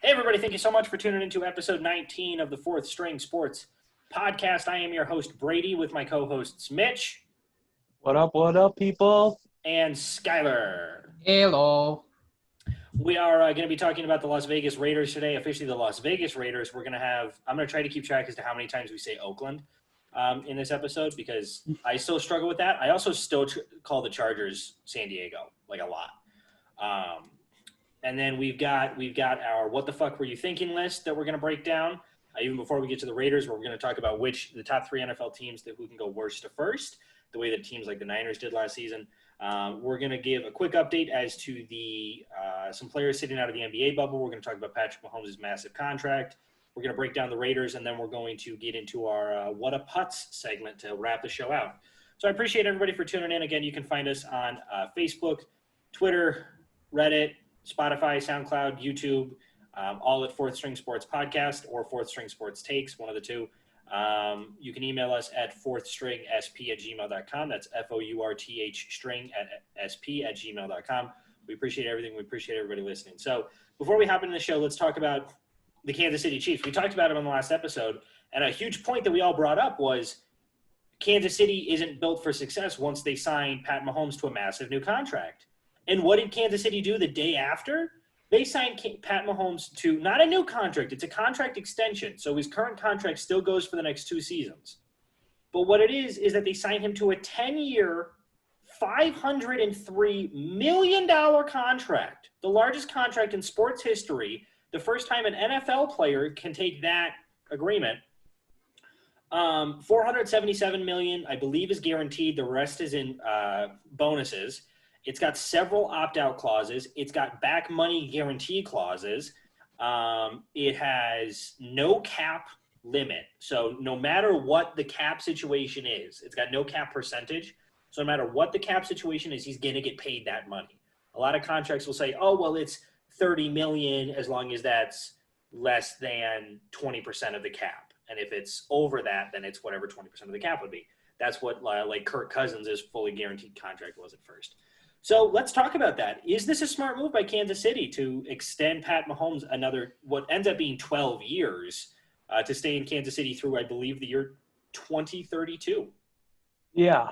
Hey, everybody, thank you so much for tuning into episode 19 of the Fourth String Sports Podcast. I am your host, Brady, with my co hosts, Mitch. What up, people? And Skyler. Hello. We are going to be talking about the Las Vegas Raiders today, officially the Las Vegas Raiders. I'm going to try to keep track as to how many times we say Oakland in this episode because I still struggle with that. I also still call the Chargers San Diego, like a lot. And then we've got our what the fuck were you thinking list that we're going to break down. Even before we get to the Raiders, we're going to talk about the top three NFL teams who can go worst to first, the way that teams like the Niners did last season. We're going to give a quick update as to the some players sitting out of the NBA bubble. We're going to talk about Patrick Mahomes' massive contract. We're going to break down the Raiders, and then we're going to get into our What a Putz segment to wrap the show out. So I appreciate everybody for tuning in. Again, you can find us on Facebook, Twitter, Reddit, Spotify, SoundCloud, YouTube, all at Fourth String Sports Podcast or Fourth String Sports Takes, one of the two. You can email us at fourthstringsp@gmail.com. That's FOURTH string at sp@gmail.com. We appreciate everything. We appreciate everybody listening. So before we hop into the show, let's talk about the Kansas City Chiefs. We talked about them on the last episode, and a huge point that we all brought up was Kansas City isn't built for success once they signed Pat Mahomes to a massive new contract. And what did Kansas City do the day after? They signed Pat Mahomes to not a new contract. It's a contract extension. So his current contract still goes for the next 2 seasons. But what it is that they signed him to a 10-year, $503 million contract, the largest contract in sports history, the first time an NFL player can take that agreement. $477 million, I believe, is guaranteed. The rest is in bonuses. It's got several opt-out clauses. It's got back money guarantee clauses. It has no cap limit. So no matter what the cap situation is, it's got no cap percentage. So no matter what the cap situation is, he's going to get paid that money. A lot of contracts will say, oh, well, it's $30 million as long as that's less than 20% of the cap. And if it's over that, then it's whatever 20% of the cap would be. That's what like Kirk Cousins' fully guaranteed contract was at first. So let's talk about that. Is this a smart move by Kansas City to extend Pat Mahomes another, what ends up being 12 years to stay in Kansas City through, I believe, the year 2032? Yeah,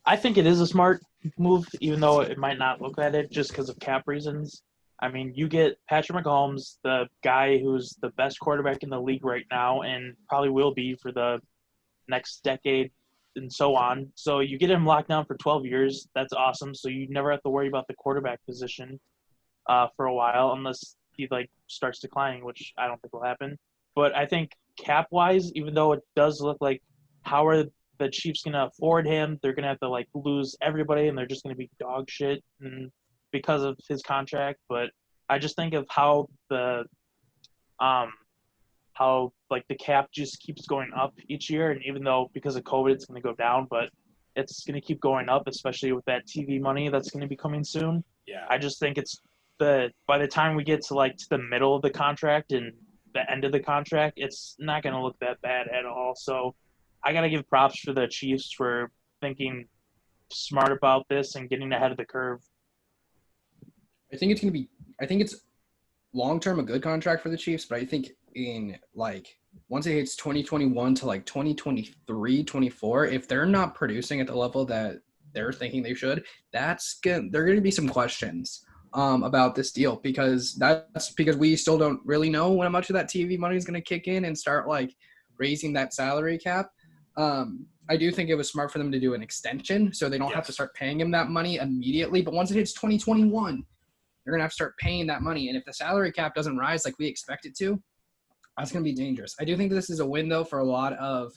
I think it is a smart move, even though it might not look at it just because of cap reasons. I mean, you get Patrick Mahomes, the guy who's the best quarterback in the league right now and probably will be for the next decade and so on. So you get him locked down for 12 years. That's awesome. So you never have to worry about the quarterback position for a while unless he starts declining, which I don't think will happen. But I think cap-wise, even though it does look like how are the Chiefs going to afford him, they're going to have to lose everybody and they're just going to be dog shit because of his contract. But I just think of how the cap just keeps going up each year, and even though because of COVID it's going to go down, but it's going to keep going up, especially with that TV money that's going to be coming soon. Yeah. I just think it's by the time we get to the middle of the contract and the end of the contract, it's not going to look that bad at all. So I got to give props for the Chiefs for thinking smart about this and getting ahead of the curve. I think it's long-term a good contract for the Chiefs, but I think in once it hits 2021 to 2023, 24, if they're not producing at the level that they're thinking they should, there are going to be some questions about this deal because we still don't really know when much of that TV money is going to kick in and start raising that salary cap. I do think it was smart for them to do an extension so they don't have to start paying him that money immediately. But once it hits 2021, they're going to have to start paying that money. And if the salary cap doesn't rise like we expect it to, that's going to be dangerous. I do think this is a win, though, for a lot of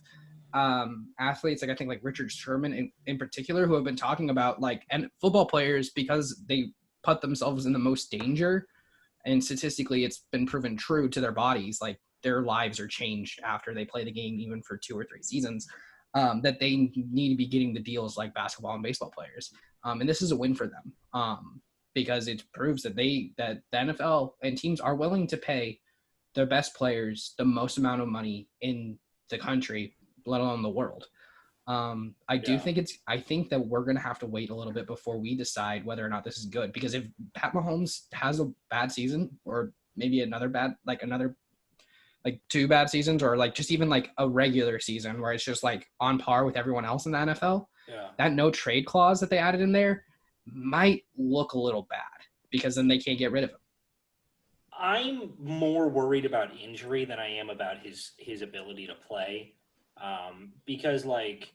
athletes, I think Richard Sherman in particular, who have been talking about and football players because they put themselves in the most danger. And statistically, it's been proven true to their bodies. Their lives are changed after they play the game, even for 2 or 3 seasons, that they need to be getting the deals like basketball and baseball players. And this is a win for them because it proves that the NFL and teams are willing to pay their best players the most amount of money in the country, let alone the world. I think that we're going to have to wait a little bit before we decide whether or not this is good, because if Pat Mahomes has a bad season or maybe another like 2 bad seasons, or like just even like a regular season where it's just like on par with everyone else in the NFL, that no trade clause that they added in there might look a little bad because then they can't get rid of him. I'm more worried about injury than I am about his ability to play, because like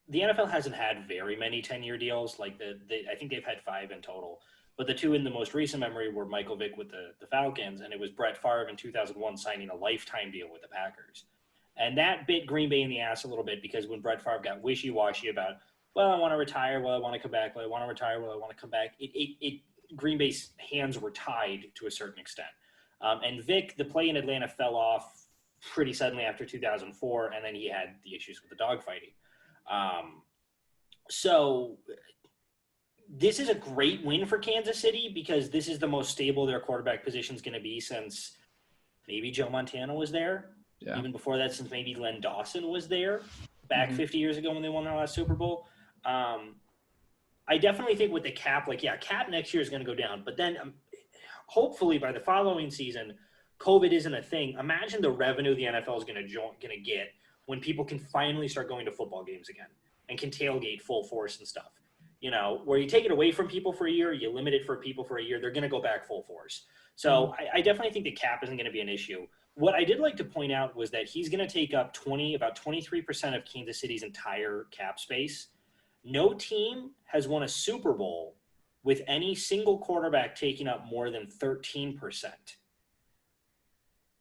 the NFL hasn't had very many 10-year deals. Like I think they've had 5 in total, but the 2 in the most recent memory were Michael Vick with the Falcons, and it was Brett Favre in 2001 signing a lifetime deal with the Packers, and that bit Green Bay in the ass a little bit because when Brett Favre got wishy-washy about, well, I want to retire, well, I want to come back, well, I want to retire, well, I want to come back, it Green Bay's hands were tied to a certain extent. And Vic, the play in Atlanta fell off pretty suddenly after 2004, and then he had the issues with the dogfighting. So this is a great win for Kansas City because this is the most stable their quarterback position is going to be since maybe Joe Montana was there. Yeah. Even before that, since maybe Len Dawson was there back 50 years ago when they won their last Super Bowl. I definitely think with the cap, cap next year is going to go down. But then hopefully by the following season, COVID isn't a thing. Imagine the revenue the NFL is going to get when people can finally start going to football games again and can tailgate full force and stuff. You know, where you take it away from people for a year, you limit it for people for a year, they're going to go back full force. So I definitely think the cap isn't going to be an issue. What I did like to point out was that he's going to take up about 23% of Kansas City's entire cap space. No team has won a Super Bowl with any single quarterback taking up more than 13%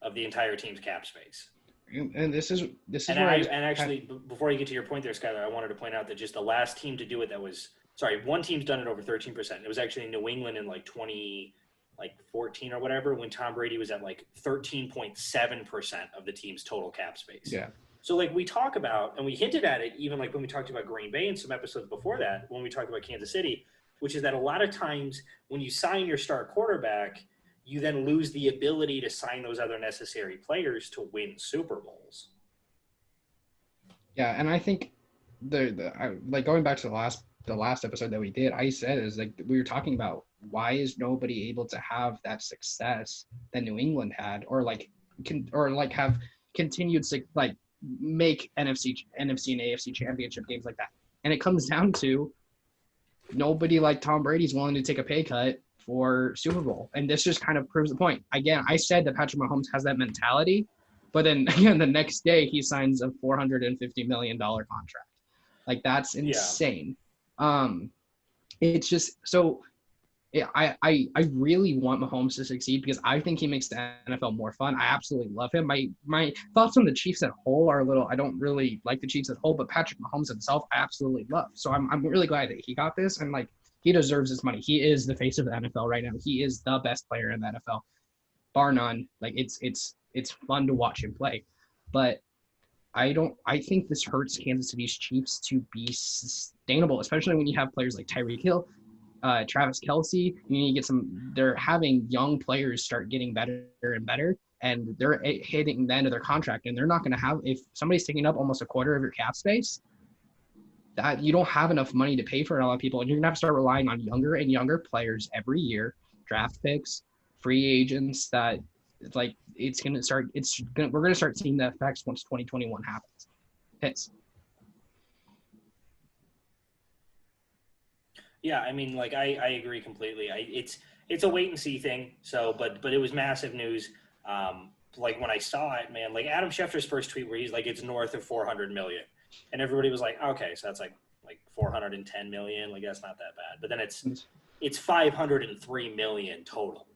of the entire team's cap space. And this is actually, before you get to your point there, Skylar, I wanted to point out that just the last team to do it one team's done it over 13%. It was actually in New England in 2014 or whatever, when Tom Brady was at 13.7% of the team's total cap space. Yeah. So we talk about, and we hinted at it even when we talked about Green Bay in some episodes before that, when we talked about Kansas City, which is that a lot of times when you sign your star quarterback, you then lose the ability to sign those other necessary players to win Super Bowls. Yeah, and I think going back to the last episode that we did, I said is we were talking about why is nobody able to have that success that New England had, or have continued make NFC and AFC championship games like that. And it comes down to nobody like Tom Brady's willing to take a pay cut for Super Bowl. And this just kind of proves the point. Again, I said that Patrick Mahomes has that mentality, but then again, the next day he signs a $450 million contract. That's insane. Yeah. It's just so I really want Mahomes to succeed because I think he makes the NFL more fun. I absolutely love him. My thoughts on the Chiefs as a whole are I don't really like the Chiefs as a whole, but Patrick Mahomes himself, I absolutely love. So I'm really glad that he got this, and he deserves his money. He is the face of the NFL right now. He is the best player in the NFL, bar none. It's fun to watch him play, but I think this hurts Kansas City's Chiefs to be sustainable, especially when you have players like Tyreek Hill, Travis Kelce. You need to get they're having young players start getting better and better, and they're hitting the end of their contract, and they're not going to have, if somebody's taking up almost a quarter of your cap space, that you don't have enough money to pay for a lot of people, and you're going to have to start relying on younger and younger players every year, draft picks, free agents, that we're going to start seeing the effects once 2021 happens. Yeah, I mean, I agree completely. It's a wait and see thing. So, but it was massive news. When I saw it, man, Adam Schefter's first tweet where he's it's north of 400 million, and everybody was like, okay, so that's like 410 million. That's not that bad. But then it's 503 million total.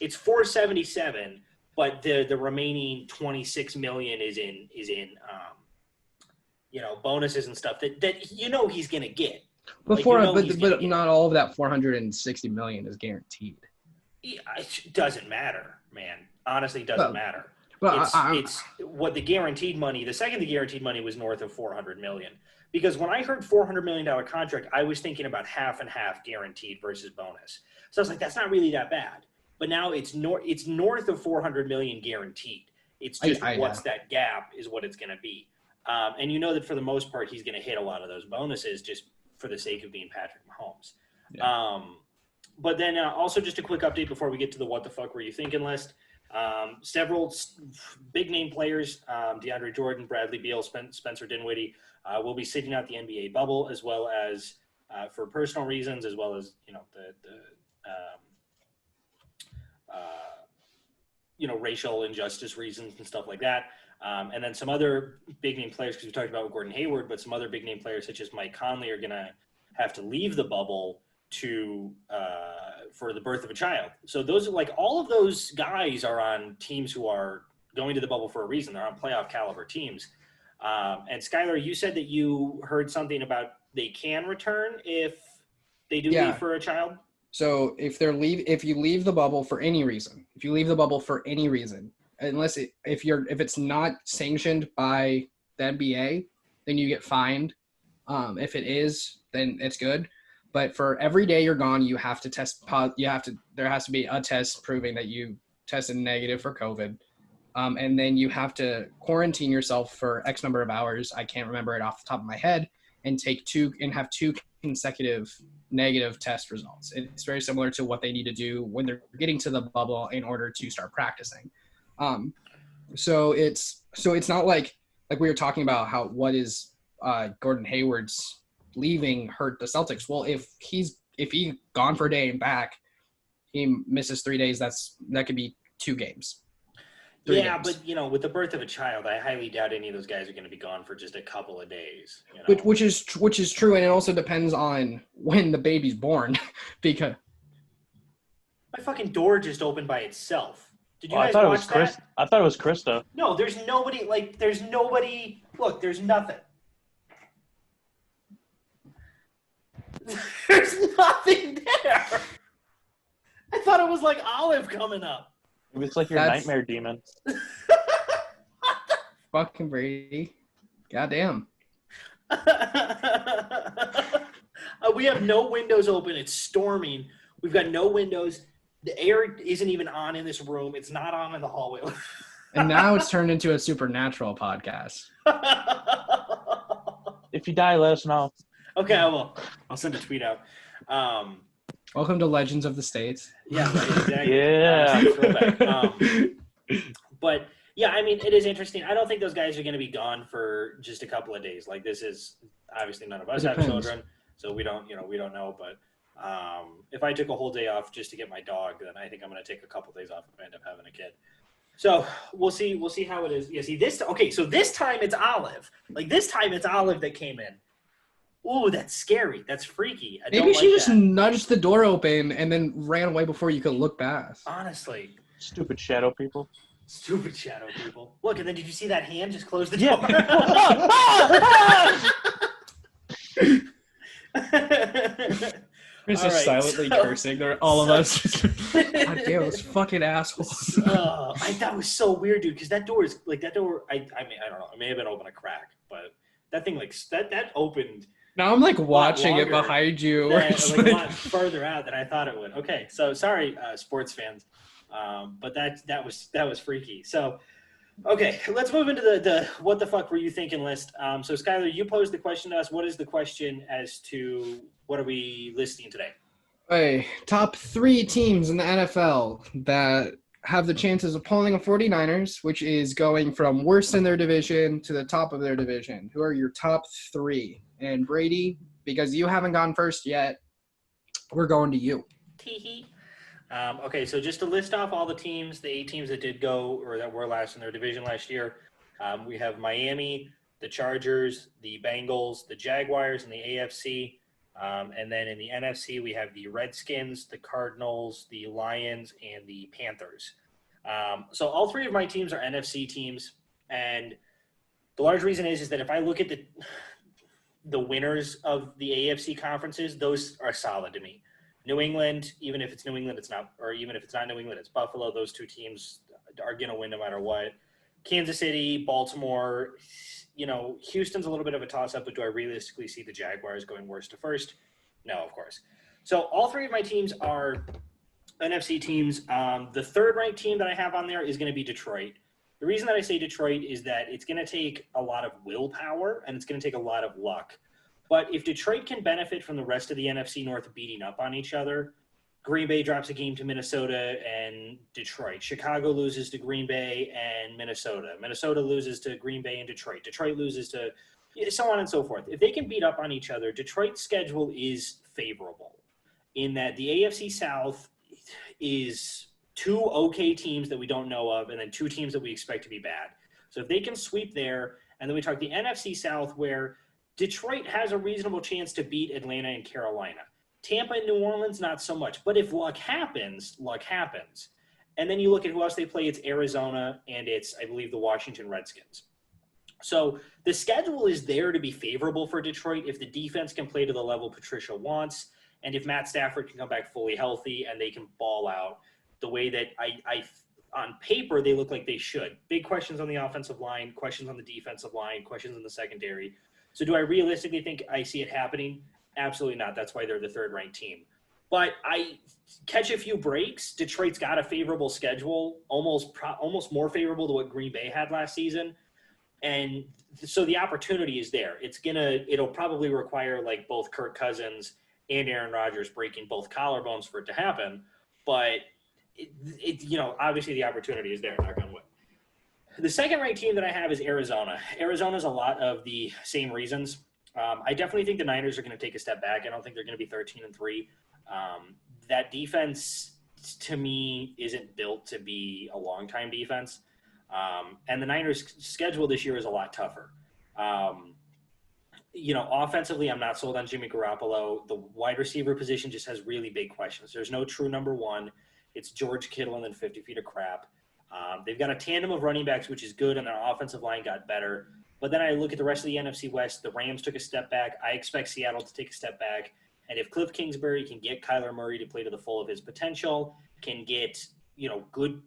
It's 477, but the remaining 26 million is in bonuses and stuff that he's going to get. But not all of that 460 million is guaranteed. It doesn't matter, man. Honestly, it doesn't matter. It's what the guaranteed money. The second the guaranteed money was north of 400 million, because when I heard $400 million contract, I was thinking about half and half guaranteed versus bonus. So I was like, that's not really that bad. But now it's north of 400 million guaranteed. It's just that gap is what it's going to be. And that for the most part, he's going to hit a lot of those bonuses just for the sake of being Patrick Mahomes. Yeah. But then also just a quick update before we get to the what the fuck were you thinking list. Several big name players, DeAndre Jordan, Bradley Beal, Spencer Dinwiddie, will be sitting out the NBA bubble, as well as for personal reasons, as well as racial injustice reasons and stuff like that. And then some other big name players, because we talked about Gordon Hayward, but some other big name players such as Mike Conley are going to have to leave the bubble for the birth of a child. So those are all of those guys are on teams who are going to the bubble for a reason. They're on playoff caliber teams. And Skylar, you said that you heard something about they can return if they do leave for a child. So if you leave the bubble for any reason, unless if it's not sanctioned by the NBA, then you get fined. If it is, then it's good. But for every day you're gone, you have to test. There has to be a test proving that you tested negative for COVID, and then you have to quarantine yourself for X number of hours. I can't remember it off the top of my head, and have two consecutive negative test results. It's very similar to what they need to do when they're getting to the bubble in order to start practicing. So it's not like we were talking about what is Gordon Hayward's leaving hurt the Celtics. Well, if he's gone for a day and back, he misses 3 days. That could be 2 games. 3 games. But with the birth of a child, I highly doubt any of those guys are going to be gone for just a couple of days. Which is true, and it also depends on when the baby's born. Because my fucking door just opened by itself. Did you guys I thought watch that? I thought it was Krista. No, there's nobody. There's nobody. Look, there's nothing. There's nothing there. I thought it was like Olive coming up. It's like your nightmare demon. Fucking Brady. Goddamn. We have no windows open. It's storming. We've got no windows. The air isn't even on in this room. It's not on in the hallway. And now it's turned into a supernatural podcast. If you die, let us know. Okay, I will. I'll send a tweet out. Welcome to Legends of the States. Yeah, right, exactly. Yeah. But yeah, I mean, it is interesting. I don't think those guys are going to be gone for just a couple of days. This is obviously none of us have children, so we don't know. But if I took a whole day off just to get my dog, then I think I'm going to take a couple days off if I end up having a kid. So we'll see. We'll see how it is. Yeah. See this. Okay. So this time it's Olive. This time it's Olive that came in. Ooh, that's scary. That's freaky. Maybe she just nudged the door open and then ran away before you could look past. Honestly. Stupid shadow people. Look, and then did you see that hand just close the door? We're just silently cursing. They're all of us. God damn, those fucking assholes. That was so weird, dude, because that door is I mean, I don't know. It may have been open a crack, but that thing that opened. Now I'm watching it behind you. A lot further out than I thought it would. Okay, so sorry, sports fans, but that was freaky. So, okay, let's move into the what the fuck were you thinking list. So Skylar, you posed the question to us. What is the question as to what are we listing today? Hey, top 3 teams in the NFL that have the chances of pulling a 49ers, which is going from worst in their division to the top of their division. Who are your top 3? And Brady, because you haven't gone first yet, we're going to you. Okay, so just to list off all the teams, the 8 teams that did go or that were last in their division last year, we have Miami, the Chargers, the Bengals, the Jaguars in the AFC. And then in the NFC, we have the Redskins, the Cardinals, the Lions, and the Panthers. So all 3 of my teams are NFC teams. And the large reason is that if I look at the winners of the AFC conferences, those are solid to me. New England, even if it's New England, it's not, or even if it's not New England, it's Buffalo. Those 2 teams are going to win no matter what. Kansas City, Baltimore, Houston's a little bit of a toss-up, but do I realistically see the Jaguars going worst to first? No, of course. So all 3 of my teams are NFC teams. The third-ranked team that I have on there is going to be Detroit. The reason that I say Detroit is that it's going to take a lot of willpower and it's going to take a lot of luck. But if Detroit can benefit from the rest of the NFC North beating up on each other, Green Bay drops a game to Minnesota and Detroit. Chicago loses to Green Bay and Minnesota. Minnesota loses to Green Bay and Detroit. Detroit loses to so on and so forth. If they can beat up on each other, Detroit's schedule is favorable in that the AFC South is two okay teams that we don't know of and then two teams that we expect to be bad. So if they can sweep there, and then we talk the NFC South where Detroit has a reasonable chance to beat Atlanta and Carolina. Tampa and New Orleans, not so much. But if luck happens, luck happens. And then you look at who else they play. It's Arizona and it's, I believe, the Washington Redskins. So the schedule is there to be favorable for Detroit if the defense can play to the level Patricia wants and if Matt Stafford can come back fully healthy and they can ball out the way that I on paper they look like they should. Big questions on the offensive line, questions on the defensive line, questions in the secondary. So do I realistically think I see it happening? Absolutely not. That's why they're the third-ranked team. But I catch a few breaks. Detroit's got a favorable schedule, almost more favorable to what Green Bay had last season. And so the opportunity is there. It'll probably require like both Kirk Cousins and Aaron Rodgers breaking both collarbones for it to happen. But obviously the opportunity is there. Knock on wood. The second-ranked team that I have is Arizona. Arizona's a lot of the same reasons. I definitely think the Niners are going to take a step back. I don't think they're going to be 13-3. That defense, to me, isn't built to be a long-time defense. And the Niners' schedule this year is a lot tougher. Offensively, I'm not sold on Jimmy Garoppolo. The wide receiver position just has really big questions. There's no true number one. It's George Kittle and then 50 feet of crap. They've got a tandem of running backs, which is good, and their offensive line got better. But then I look at the rest of the NFC West. The Rams took a step back. I expect Seattle to take a step back. And if Cliff Kingsbury can get Kyler Murray to play to the full of his potential, can get good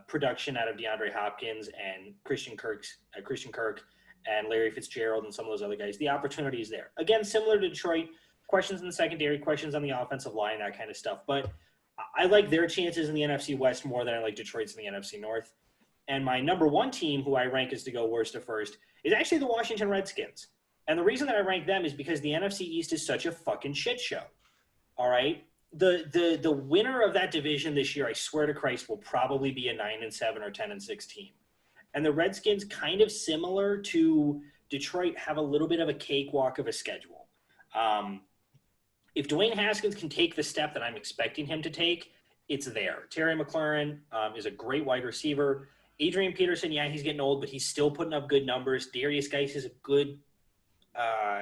production out of DeAndre Hopkins and Christian Kirk and Larry Fitzgerald and some of those other guys, the opportunity is there. Again, similar to Detroit, questions in the secondary, questions on the offensive line, that kind of stuff. But I like their chances in the NFC West more than I like Detroit's in the NFC North. And my number one team, who I rank as to go worst to first, is actually the Washington Redskins. And the reason that I rank them is because the NFC East is such a fucking shit show. All right? The winner of that division this year, I swear to Christ, will probably be a 9-7 or 10-6 team. And the Redskins, kind of similar to Detroit, have a little bit of a cakewalk of a schedule. If Dwayne Haskins can take the step that I'm expecting him to take, it's there. Terry McLaurin is a great wide receiver. Adrian Peterson, yeah, he's getting old, but he's still putting up good numbers. Darius Geis is a good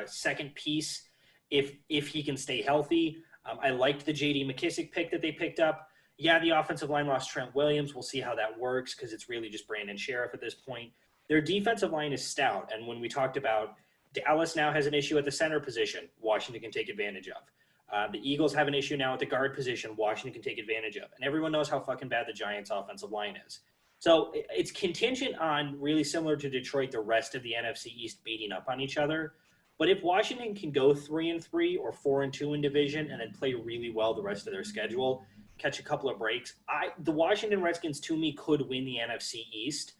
second piece if he can stay healthy. I liked the J.D. McKissick pick that they picked up. Yeah, the offensive line lost Trent Williams. We'll see how that works because it's really just Brandon Sheriff at this point. Their defensive line is stout, and when we talked about Dallas now has an issue at the center position, Washington can take advantage of. The Eagles have an issue now at the guard position, Washington can take advantage of. And everyone knows how fucking bad the Giants' offensive line is. So it's contingent on, really similar to Detroit, the rest of the NFC East beating up on each other. But if Washington can go 3-3 or 4-2 in division and then play really well the rest of their schedule, catch a couple of breaks, the Washington Redskins, to me, could win the NFC East.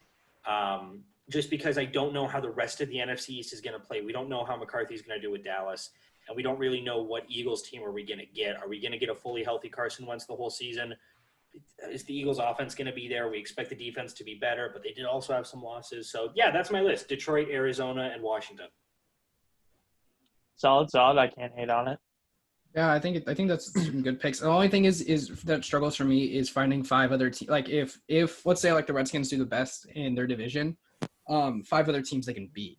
Just because I don't know how the rest of the NFC East is going to play. We don't know how McCarthy's going to do with Dallas. And we don't really know what Eagles team are we going to get. Are we going to get a fully healthy Carson Wentz the whole season? Is the Eagles offense going to be there? We expect the defense to be better, but they did also have some losses. So, yeah, that's my list. Detroit, Arizona, and Washington. Solid. I can't hate on it. Yeah, I think that's some good picks. The only thing is that struggles for me is finding five other teams. Like if let's say like the Redskins do the best in their division, five other teams they can beat.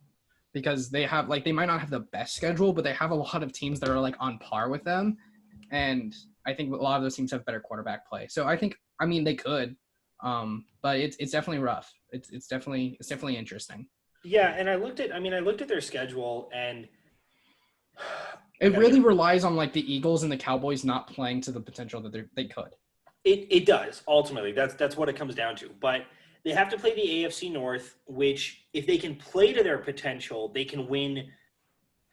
Because they have they might not have the best schedule, but they have a lot of teams that are like on par with them. And I think a lot of those teams have better quarterback play. So I mean they could. But it's definitely rough. It's definitely interesting. Yeah, and I looked at their schedule, and it really relies on like the Eagles and the Cowboys not playing to the potential that they could. It does, ultimately. That's what it comes down to. But they have to play the AFC North, which if they can play to their potential, they can win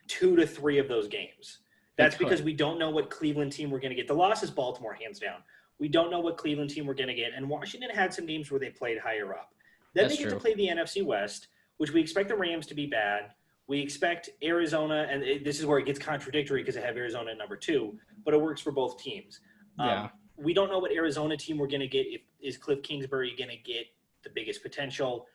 2 to 3 of those games. That's because we don't know what Cleveland team we're going to get. The loss is Baltimore, hands down. We don't know what Cleveland team we're going to get. And Washington had some games where they played higher up. Then they get to play the NFC West, which we expect the Rams to be bad. We expect Arizona, and this is where it gets contradictory because I have Arizona at number 2, but it works for both teams. Yeah. We don't know what Arizona team we're going to get. Is Cliff Kingsbury going to get the biggest potential?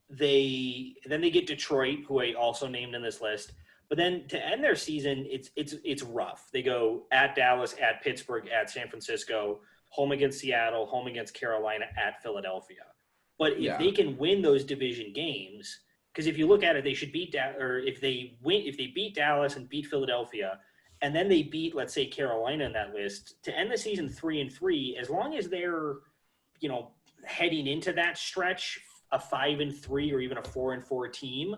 They get Detroit, who I also named in this list. But then to end their season, it's rough. They go at Dallas, at Pittsburgh, at San Francisco, home against Seattle, home against Carolina, at Philadelphia. But if they can win those division games, because if you look at it, they should beat if they beat Dallas and beat Philadelphia, and then they beat, let's say, Carolina in that list to end the season 3-3. As long as they're, heading into that stretch, a 5-3 or even a 4-4 team,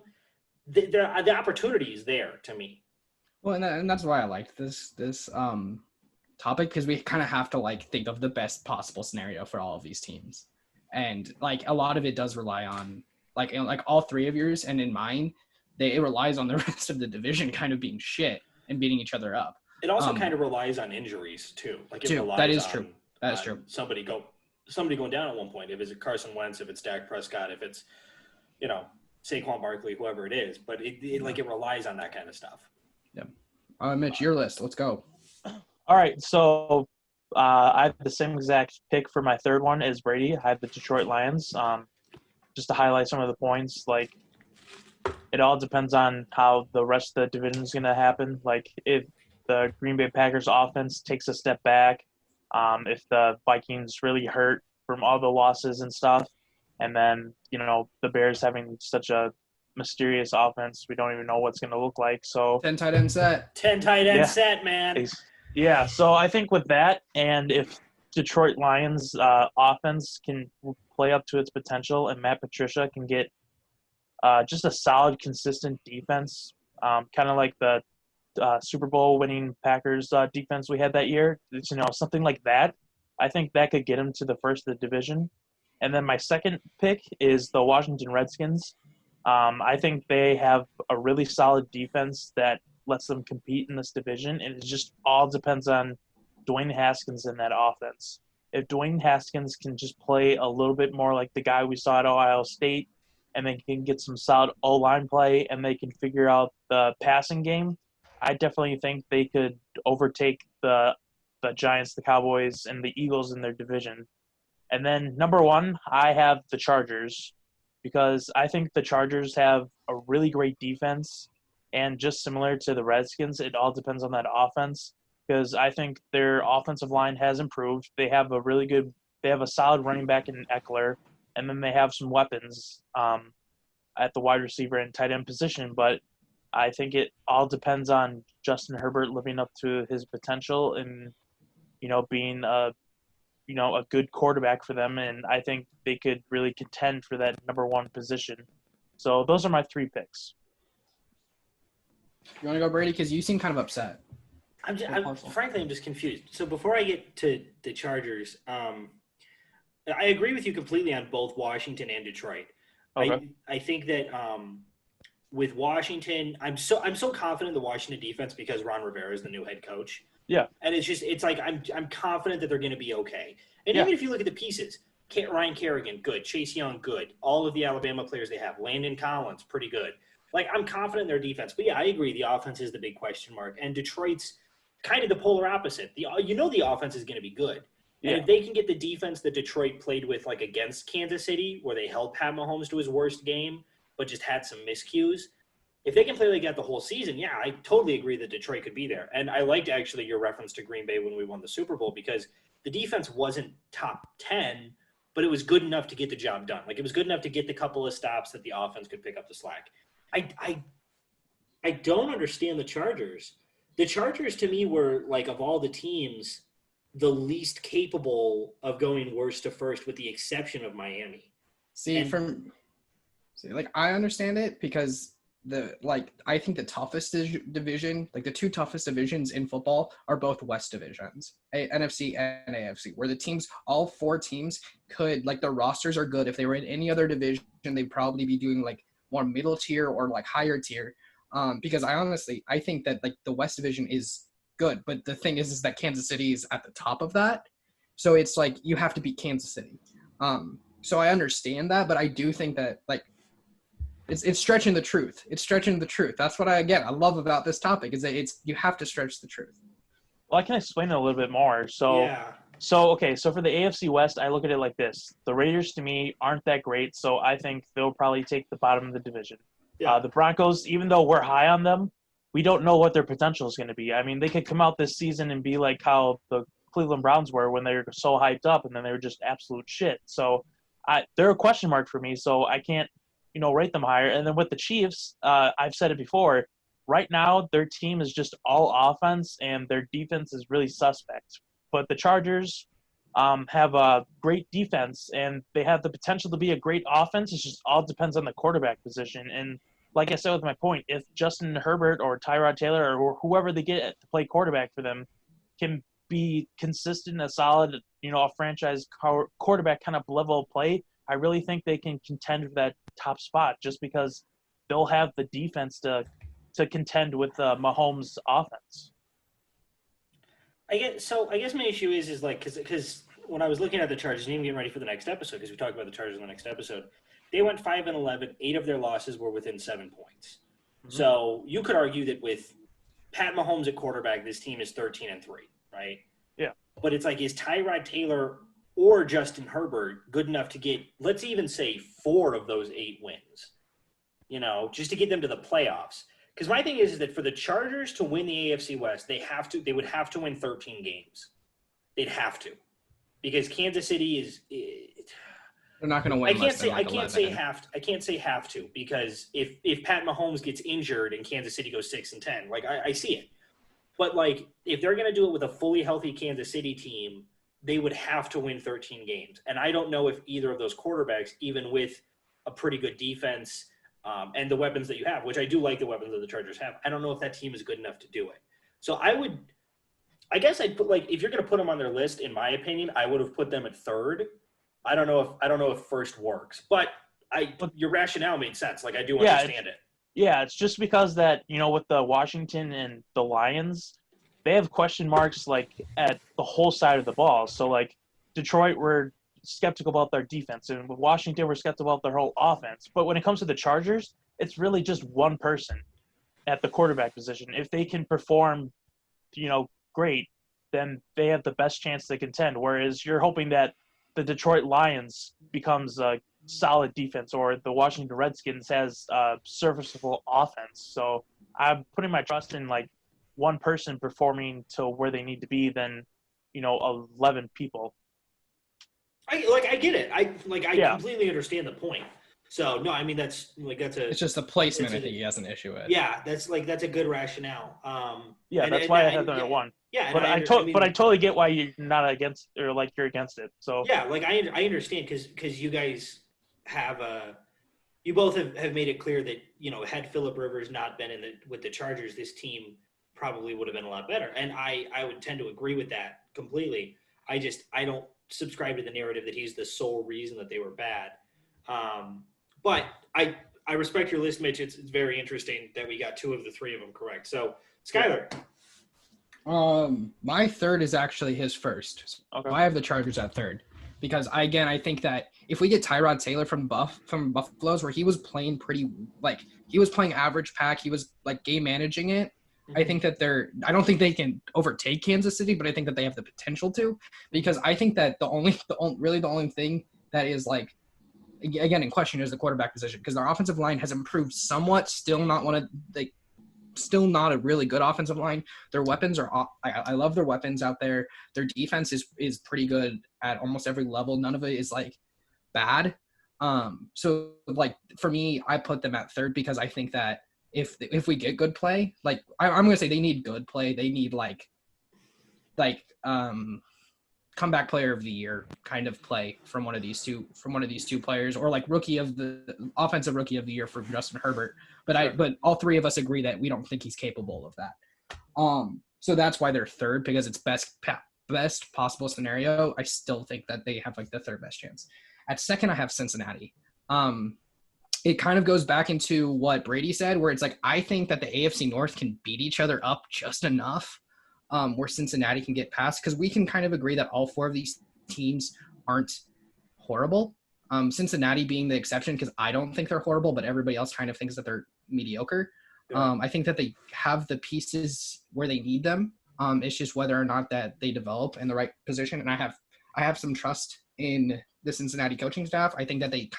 the opportunity is there to me. Well, and that's why I liked this topic, because we kind of have to think of the best possible scenario for all of these teams, and a lot of it does rely on all three of yours and in mine, it relies on the rest of the division kind of being shit and beating each other up. It also kind of relies on injuries too. That is true. That is true. Somebody going down at one point. If it's Carson Wentz, if it's Dak Prescott, if it's Saquon Barkley, whoever it is. But it relies on that kind of stuff. Yeah. Mitch, your list. Let's go. All right. So I have the same exact pick for my third one as Brady. I have the Detroit Lions. Just to highlight some of the points, it all depends on how the rest of the division is going to happen. If the Green Bay Packers offense takes a step back, if the Vikings really hurt from all the losses and stuff, and then, the Bears having such a mysterious offense, we don't even know what's going to look like. So 10 tight end set. 10 tight end set, man. Yeah, so I think with that, and if Detroit Lions offense can play up to its potential and Matt Patricia can get just a solid, consistent defense, kind of like the Super Bowl winning Packers defense we had that year, something like that, I think that could get him to the first of the division. And then my second pick is the Washington Redskins. I think they have a really solid defense that lets them compete in this division, and it just all depends on Dwayne Haskins in that offense. If Dwayne Haskins can just play a little bit more like the guy we saw at Ohio State, and they can get some solid O-line play, and they can figure out the passing game, I definitely think they could overtake the Giants, the Cowboys, and the Eagles in their division. And then number one, I have the Chargers, because I think the Chargers have a really great defense, and just similar to the Redskins, it all depends on that offense, because I think their offensive line has improved. They have a solid running back in Eckler, and then they have some weapons at the wide receiver and tight end position. But I think it all depends on Justin Herbert living up to his potential and, being a good quarterback for them. And I think they could really contend for that number one position. So those are my three picks. You want to go, Brady? Because you seem kind of upset. Frankly, I'm just confused. So before I get to the Chargers, I agree with you completely on both Washington and Detroit. Okay. I think that with Washington, I'm so confident in the Washington defense because Ron Rivera is the new head coach. Yeah. And I'm confident that they're going to be okay. And even if you look at the pieces, Ryan Kerrigan, good. Chase Young, good. All of the Alabama players they have. Landon Collins, pretty good. I'm confident in their defense. But, yeah, I agree. The offense is the big question mark. And Detroit's kind of the polar opposite. The offense is going to be good. And if they can get the defense that Detroit played with, against Kansas City, where they held Pat Mahomes to his worst game but just had some miscues, if they can play like that the whole season, yeah, I totally agree that Detroit could be there. And I liked, actually, your reference to Green Bay when we won the Super Bowl, because the defense wasn't top 10, but it was good enough to get the job done. It was good enough to get the couple of stops that the offense could pick up the slack. I don't understand the Chargers. The Chargers, to me, were, of all the teams, the least capable of going worst to first, with the exception of Miami. I understand it, because I think the toughest division, the two toughest divisions in football are both West divisions, NFC and AFC, where all four teams could, their rosters are good. If they were in any other division, they'd probably be doing more middle tier or higher tier. Because I think that the West division is good, but the thing is that Kansas City is at the top of that. So it's you have to beat Kansas City. So I understand that, but I do think that it's stretching the truth. It's stretching the truth. That's what I love about this topic, is that you have to stretch the truth. Well, I can explain it a little bit more. Yeah. So for the AFC West, I look at it like this: the Raiders to me aren't that great, so I think they'll probably take the bottom of the division. Yeah. The Broncos, even though we're high on them, we don't know what their potential is going to be. I mean, they could come out this season and be like how the Cleveland Browns were when they were so hyped up, and then they were just absolute shit. So they're a question mark for me, so I can't, rate them higher. And then with the Chiefs, I've said it before. Right now, their team is just all offense, and their defense is really suspect. But the Chargers have a great defense, and they have the potential to be a great offense. It just all depends on the quarterback position. And like I said with my point, if Justin Herbert or Tyrod Taylor or whoever they get to play quarterback for them can be consistent, a solid, a franchise quarterback kind of level of play, I really think they can contend for that top spot just because they'll have the defense to contend with Mahomes' offense. I guess my issue is like because when I was looking at the Chargers and even getting ready for the next episode, because we talked about the Chargers in the next episode, they went 5-11. 8 of their losses were within 7 points. Mm-hmm. So you could argue that with Pat Mahomes at quarterback, this team is 13-3, right? Yeah. But it's like, is Tyrod Taylor or Justin Herbert good enough to get, let's even say, 4 of those 8 wins? Just to get them to the playoffs. Because my thing is that for the Chargers to win the AFC West, they would have to win 13 games. They'd have to, because Kansas City is. They're not going to win. I can't say have to, because if Pat Mahomes gets injured and Kansas City goes 6-10, like I see it. But like if they're going to do it with a fully healthy Kansas City team, they would have to win 13 games. And I don't know if either of those quarterbacks, even with a pretty good defense. And the weapons that you have, which I do like the weapons that the Chargers have, I don't know if that team is good enough to do it. So I guess I'd put, like, if you're going to put them on their list, in my opinion, I would have put them at 3rd. I don't know if first works, but your rationale made sense. Like, I do understand it. Yeah, it's just because that, with the Washington and the Lions, they have question marks like at the whole side of the ball. So like Detroit were skeptical about their defense, and with Washington we're skeptical about their whole offense. But when it comes to the Chargers, it's really just one person at the quarterback position. If they can perform, great, then they have the best chance to contend. Whereas you're hoping that the Detroit Lions becomes a solid defense, or the Washington Redskins has a serviceable offense. So I'm putting my trust in like one person performing to where they need to be than 11 people. I get it. I completely understand the point. So no, I mean that's a. It's just the placement. I think he has an issue with. Yeah, that's a good rationale. That's why I had them at 1. Yeah, but I totally get why you're not against, or like you're against it. So yeah, like I understand because you guys have you both have made it clear that had Phillip Rivers not been with the Chargers, this team probably would have been a lot better, and I would tend to agree with that completely. I don't subscribe to the narrative that he's the sole reason that they were bad. But I respect your list, Mitch. It's very interesting that we got 2 of the 3 of them correct. So Skyler. My 3rd is actually his first. Okay. I have the Chargers at 3rd because I think that if we get Tyrod Taylor from Buffaloes, where he was playing he was playing average pack, he was like game managing it. I think that I don't think they can overtake Kansas City, but I think that they have the potential to, because I think that the only thing that is like, again, in question is the quarterback position, because their offensive line has improved somewhat, still not a really good offensive line. Their weapons are, I love their weapons out there. Their defense is pretty good at almost every level. None of it is like bad. So like for me, I put them at 3rd because I think that if we get good play, like I'm gonna say they need good play. They need like comeback player of the year kind of play from one of these two players, or like offensive rookie of the year for Justin Herbert. But all 3 of us agree that we don't think he's capable of that. So that's why they're 3rd, because it's best possible scenario. I still think that they have like the 3rd best chance. At 2nd, I have Cincinnati. It kind of goes back into what Brady said, where it's like, I think that the AFC North can beat each other up just enough where Cincinnati can get past, because we can kind of agree that all 4 of these teams aren't horrible. Cincinnati being the exception, because I don't think they're horrible, but everybody else kind of thinks that they're mediocre. I think that they have the pieces where they need them. It's just whether or not that they develop in the right position. And I have some trust in the Cincinnati coaching staff. I think that they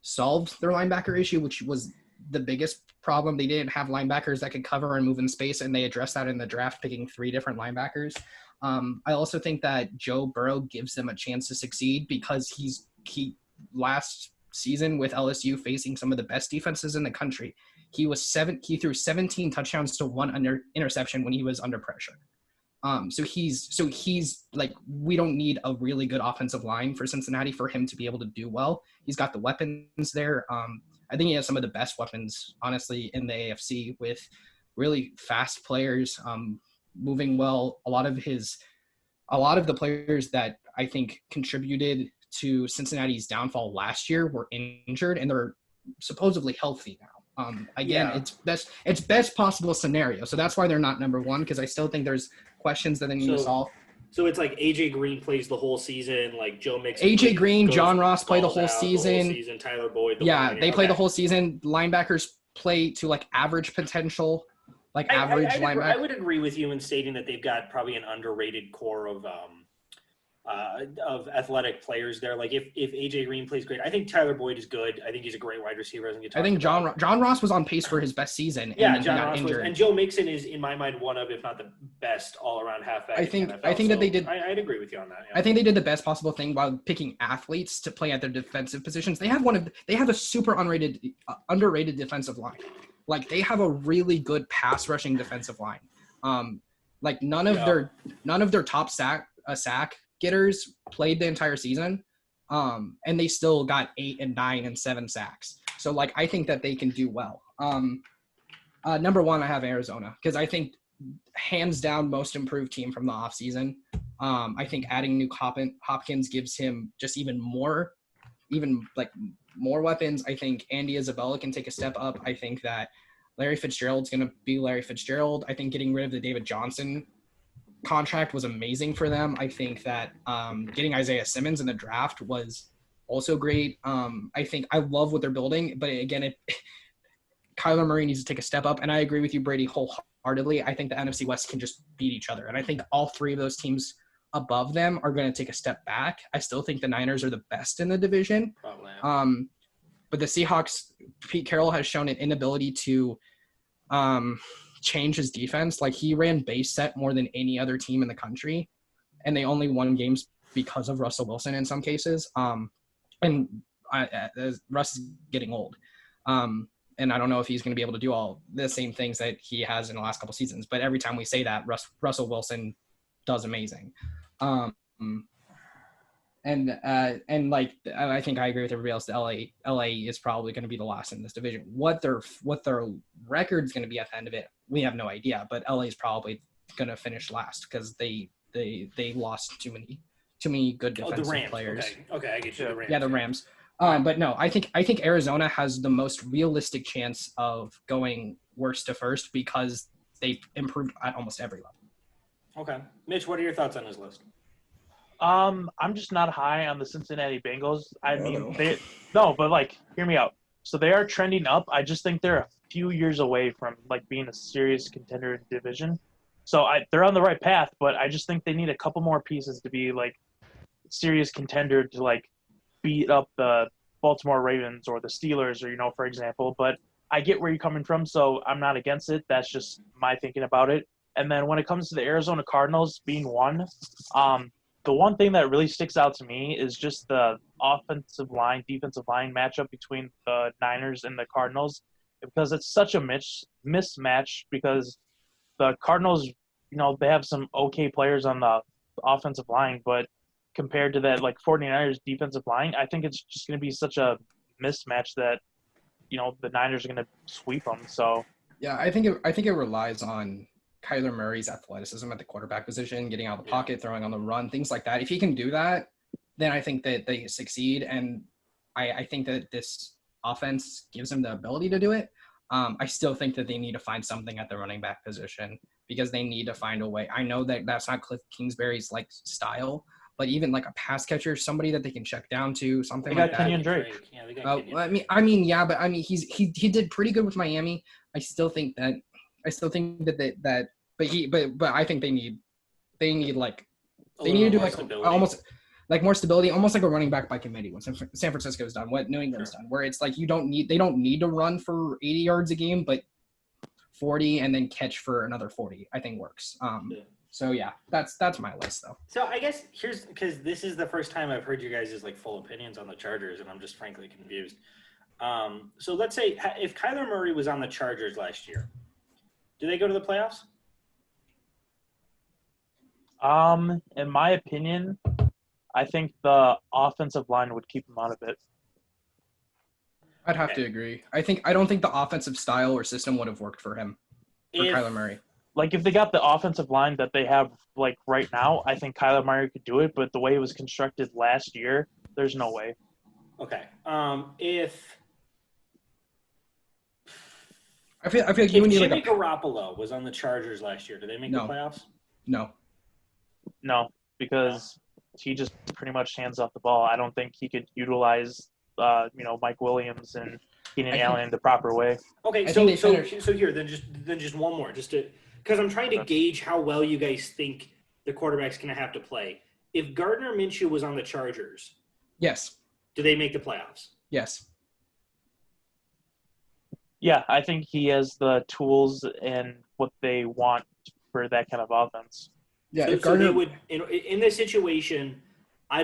solved their linebacker issue, which was the biggest problem. They didn't have linebackers that could cover and move in space, and they addressed that in the draft, picking 3 different linebackers. I also think that Joe Burrow gives them a chance to succeed because he last season with LSU facing some of the best defenses in the country, he threw 17 touchdowns to 1 interception when he was under pressure. So he's like, we don't need a really good offensive line for Cincinnati for him to be able to do well. He's got the weapons there. I think he has some of the best weapons, honestly, in the AFC with really fast players, moving well. A lot of the players that I think contributed to Cincinnati's downfall last year were injured, and they're supposedly healthy now. It's best possible scenario. So that's why they're not number 1, because I still think there's questions that they need to solve. So it's like AJ Green plays the whole season, like Joe Mixon. AJ Green, John Ross play the whole season. Tyler Boyd. They play the whole season. Linebackers play to like average potential, like average linebacker. I would agree with you in stating that they've got probably an underrated core of athletic players there. Like if AJ Green plays great, I think Tyler Boyd is good. I think he's a great wide receiver. I think John Ross was on pace for his best season. Yeah, John Ross was, and Joe Mixon is, in my mind, one of, if not the best all-around halfback. I think that they did. I'd agree with you on that. Yeah. I think they did the best possible thing while picking athletes to play at their defensive positions. They have a super underrated defensive line. Like they have a really good pass rushing defensive line. Like none of their top sack getters played the entire season, and they still got 8 and 9 and 7 sacks. So like I think that they can do well. Number 1, I have Arizona because I think hands down most improved team from the offseason. I think adding Nuke Hopkins gives him just even more weapons. I think Andy Isabella can take a step up. I think that Larry Fitzgerald's going to be Larry Fitzgerald. I think getting rid of the David Johnson contract was amazing for them. I think that getting Isaiah Simmons in the draft was also great. I think I love what they're building, but again, Kyler Murray needs to take a step up, and I agree with you, Brady, wholeheartedly. I think the NFC West can just beat each other, and I think all 3 of those teams above them are going to take a step back. I still think the Niners are the best in the division. Probably. But the Seahawks, Pete Carroll has shown an inability to change his defense. Like he ran base set more than any other team in the country, and they only won games because of Russell Wilson in some cases. Russ is getting old. And I don't know if he's going to be able to do all the same things that he has in the last couple seasons. But every time we say that, Russell Wilson does amazing. And I think I agree with everybody else. LA is probably going to be the last in this division. What their record's going to be at the end of it, we have no idea. But LA is probably going to finish last because they lost too many good defensive players. Okay, I get you. The Rams. Yeah, the Rams. But no, I think Arizona has the most realistic chance of going worst to first because they've improved at almost every level. Okay, Mitch, what are your thoughts on this list? I'm just not high on the Cincinnati Bengals. I mean, hear me out. So they are trending up. I just think they're a few years away from like being a serious contender in the division. So they're on the right path, but I just think they need a couple more pieces to be like serious contender to like beat up the Baltimore Ravens or the Steelers or, for example, but I get where you're coming from. So I'm not against it. That's just my thinking about it. And then when it comes to the Arizona Cardinals being one, the one thing that really sticks out to me is just the defensive line matchup between the Niners and the Cardinals, because it's such a mismatch because the Cardinals, they have some okay players on the offensive line, but compared to that, 49ers defensive line, I think it's just going to be such a mismatch that, the Niners are going to sweep them. So, yeah, I think it relies on Kyler Murray's athleticism at the quarterback position, getting out of the pocket, throwing on the run, things like that. If he can do that, then I think that they succeed. And I think that this offense gives them the ability to do it. I still think that they need to find something at the running back position because they need to find a way. I know that that's not Cliff Kingsbury's style, but even like a pass catcher, somebody that they can check down to, something like that. Kenyon Drake. Yeah, they got Kenyon. He did pretty good with Miami. I still think that but I think they need like A they little need to do more like stability. almost like more stability, almost like a running back by committee when San Francisco's done, what New England's done, where it's like they don't need to run for 80 yards a game, but 40 and then catch for another 40, I think works. Yeah. So yeah, that's my list though. So I guess here's because this is the first time I've heard you guys' like full opinions on the Chargers, and I'm just frankly confused. So let's say if Kyler Murray was on the Chargers last year, do they go to the playoffs? In my opinion, I think the offensive line would keep him out of it. I'd have to agree. I don't think the offensive style or system would have worked for him, for Kyler Murray. Like, if they got the offensive line that they have, like, right now, I think Kyler Murray could do it, but the way it was constructed last year, there's no way. Okay. If I feel like you would need Jimmy like Garoppolo was on the Chargers last year, do they make the No. playoffs? No, because he just pretty much hands off the ball. I don't think he could utilize, Mike Williams and Keenan Allen the proper way. Okay, I so think they so here, then just one more, just to because I'm trying to gauge how well you guys think the quarterback's going to have to play. If Gardner Minshew was on the Chargers, Yes. do they make the playoffs? Yes. Yeah, I think he has the tools and what they want for that kind of offense. Yeah. So, If so Gardner they would in this situation. I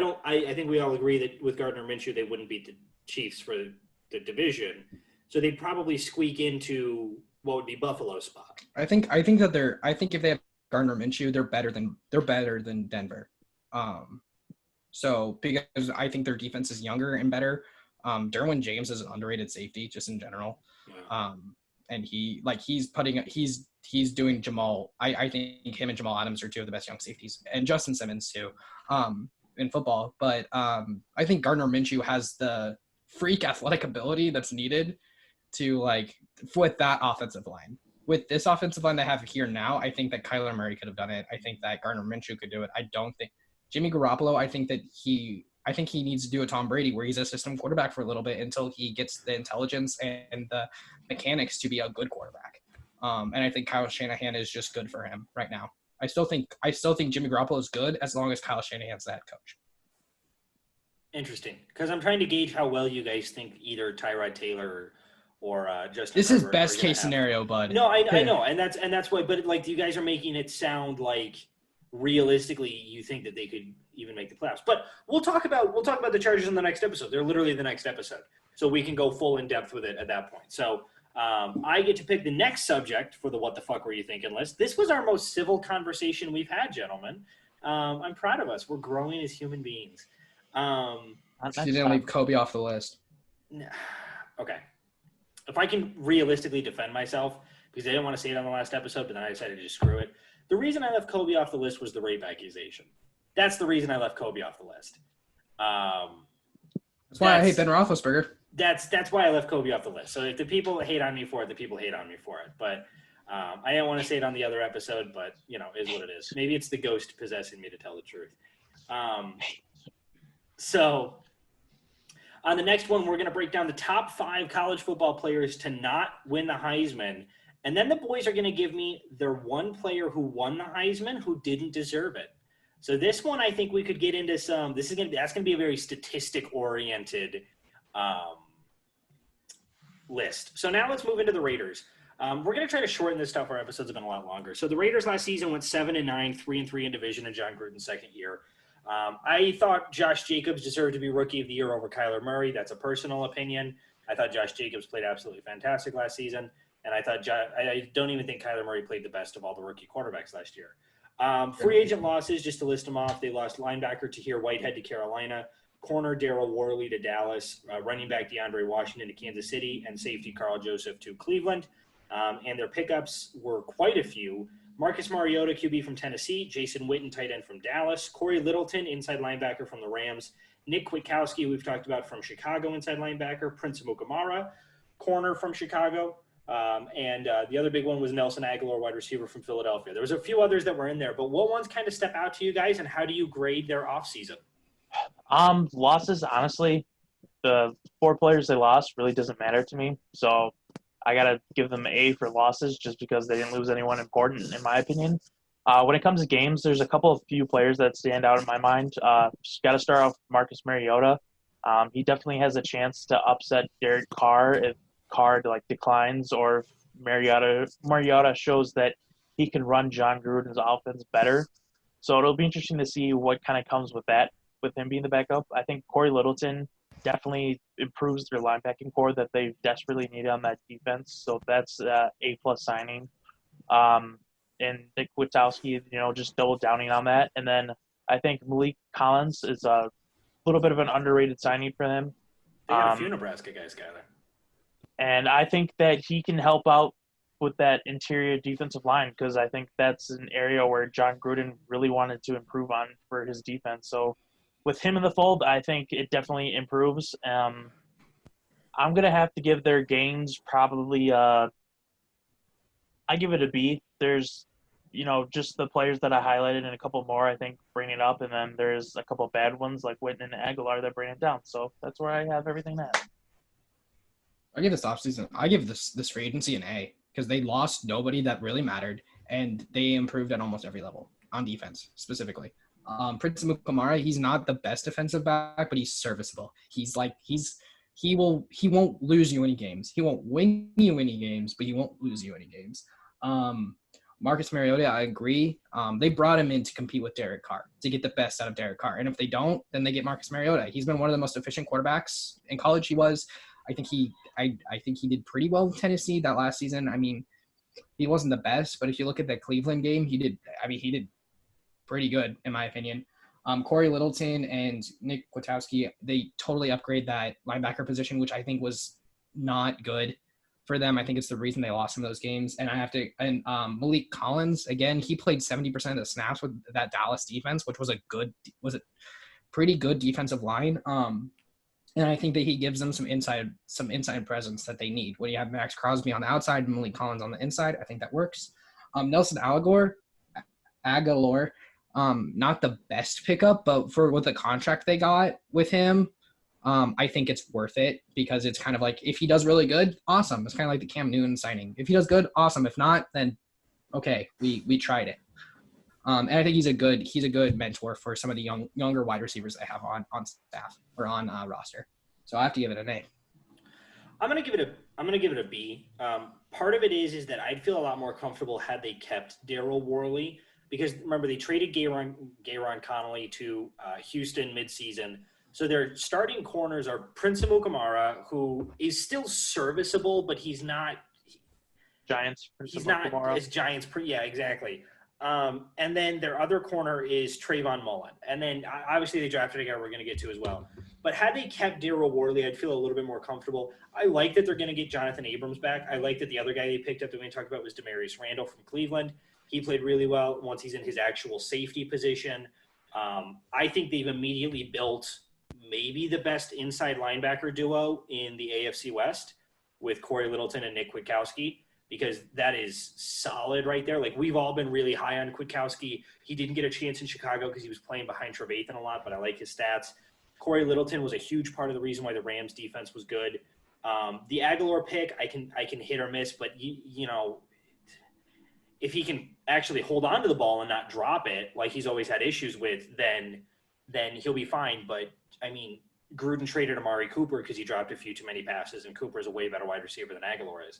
think we all agree that with Gardner Minshew, they wouldn't beat the Chiefs for the division. So they'd probably squeak into what would be Buffalo's spot. I think if they have Gardner Minshew, they're better than Denver. So because I think their defense is younger and better. Derwin James is an underrated safety just in general. And he's doing Jamal. I think him and Jamal Adams are two of the best young safeties, and Justin Simmons too, in football. But I think Gardner Minshew has the freak athletic ability that's needed to with that offensive line. With this offensive line they have here now, I think that Kyler Murray could have done it. I think that Gardner Minshew could do it. I don't think Jimmy Garoppolo. I think he needs to do a Tom Brady where he's a system quarterback for a little bit until he gets the intelligence and the mechanics to be a good quarterback. And I think Kyle Shanahan is just good for him right now. I still think Jimmy Garoppolo is good as long as Kyle Shanahan's the head coach. Interesting, because I'm trying to gauge how well you guys think either Tyrod Taylor or Justin. This is Herbert best are gonna case have. scenario, bud. No, I know, and that's why. But like, you guys are making it sound like realistically you think that they could even make the playoffs. But we'll talk about the Chargers in the next episode. They're literally the next episode, so we can go full in depth with it at that point. So I get to pick the next subject for the "What the fuck were you thinking" list. This was our most civil conversation we've had, gentlemen. I'm proud of us. We're growing as human beings. You didn't leave Kobe off the list. Okay. If I can realistically defend myself, because I didn't want to say it on the last episode, but then I decided to just screw it. The reason I left Kobe off the list was the rape accusation. That's the reason I left Kobe off the list. That's why I hate Ben Roethlisberger. That's why I left Kobe off the list. So if the people hate on me for it, the people hate on me for it. But I didn't want to say it on the other episode, but, is what it is. Maybe it's the ghost possessing me to tell the truth. So on the next one, we're going to break down the top 5 college football players to not win the Heisman. And then the boys are going to give me their one player who won the Heisman who didn't deserve it. So this one, I think we could get into some. That's going to be a very statistic-oriented list. So now let's move into the Raiders. We're going to try to shorten this stuff. Our episodes have been a lot longer. So the Raiders last season went 7-9, 3-3 in division in John Gruden's second year. I thought Josh Jacobs deserved to be Rookie of the Year over Kyler Murray. That's a personal opinion. I thought Josh Jacobs played absolutely fantastic last season. And I thought I don't even think Kyler Murray played the best of all the rookie quarterbacks last year. Free agent losses, just to list them off, they lost linebacker Tahir Whitehead to Carolina, corner Darryl Worley to Dallas, running back DeAndre Washington to Kansas City, and safety Carl Joseph to Cleveland. And their pickups were quite a few. Marcus Mariota, QB from Tennessee, Jason Witten, tight end from Dallas, Corey Littleton, inside linebacker from the Rams, Nick Kwiatkowski, we've talked about from Chicago, inside linebacker, Prince Amukamara, corner from Chicago, and the other big one was Nelson Aguilar, wide receiver from Philadelphia. There was a few others that were in there, but what ones kind of step out to you guys, and how do you grade their offseason? Losses, honestly, the 4 players they lost really doesn't matter to me. So I got to give them A for losses just because they didn't lose anyone important, in my opinion. When it comes to games, there's a couple of few players that stand out in my mind. Just got to start off with Marcus Mariota. He definitely has a chance to upset Derek Carr if Carr declines, or if Mariota shows that he can run John Gruden's offense better. So it'll be interesting to see what kind of comes with that, with him being the backup. I think Corey Littleton definitely improves their linebacking core that they desperately need on that defense. So that's A-plus signing. And Nick Witkowski, just double downing on that. And then I think Malik Collins is a little bit of an underrated signing for them. They got a few Nebraska guys, Skyler. And I think that he can help out with that interior defensive line because I think that's an area where John Gruden really wanted to improve on for his defense. So with him in the fold, I think it definitely improves. I'm going to have to give their gains probably I give it a B. There's, just the players that I highlighted and a couple more, I think, bring it up. And then there's a couple bad ones like Witten and Aguilar that bring it down. So that's where I have everything at. I give this free agency an A because they lost nobody that really mattered, and they improved at almost every level on defense specifically. Prince Amukamara, he's not the best defensive back, but he's serviceable. He won't lose you any games. He won't win you any games, but he won't lose you any games. Marcus Mariota, I agree. They brought him in to compete with Derek Carr, to get the best out of Derek Carr. And if they don't, then they get Marcus Mariota. He's been one of the most efficient quarterbacks in college. He was. I think he did pretty well in Tennessee that last season. I mean, he wasn't the best, but if you look at the Cleveland game, he did pretty good in my opinion. Corey Littleton and Nick Witkowski, they totally upgrade that linebacker position, which I think was not good for them. I think it's the reason they lost some of those games. And Malik Collins, again, he played 70% of the snaps with that Dallas defense, which was a pretty good defensive line. And I think that he gives them some inside presence that they need. When you have Max Crosby on the outside and Malik Collins on the inside, I think that works. Nelson Aguilar, not the best pickup, but for what the contract they got with him, I think it's worth it because it's kind of like if he does really good, awesome. It's kind of like the Cam Newton signing. If he does good, awesome. If not, then okay, we tried it. And I think he's a good mentor for some of the younger wide receivers they have on staff or on roster. So I have to give it an A. I'm gonna give it a B. Part of it is that I'd feel a lot more comfortable had they kept Daryl Worley because remember they traded Gayron Connolly to Houston midseason. So their starting corners are Prince Amukamara, who is still serviceable, but he's not Giants. He's not as Giants. Yeah, exactly. And then their other corner is Trayvon Mullen. And then obviously they drafted a guy we're going to get to as well. But had they kept Daryl Worley, I'd feel a little bit more comfortable. I like that they're going to get Jonathan Abrams back. I like that the other guy they picked up that we talked about was Demarius Randall from Cleveland. He played really well once he's in his actual safety position. I think they've immediately built maybe the best inside linebacker duo in the AFC West with Corey Littleton and Nick Witkowski. Because that is solid right there. Like, we've all been really high on Kwiatkowski. He didn't get a chance in Chicago because he was playing behind Trevathan a lot, but I like his stats. Corey Littleton was a huge part of the reason why the Rams defense was good. The Aguilar pick, I can hit or miss, but you know, if he can actually hold on to the ball and not drop it like he's always had issues with, then he'll be fine. But I mean, Gruden traded Amari Cooper because he dropped a few too many passes, and Cooper is a way better wide receiver than Aguilar is.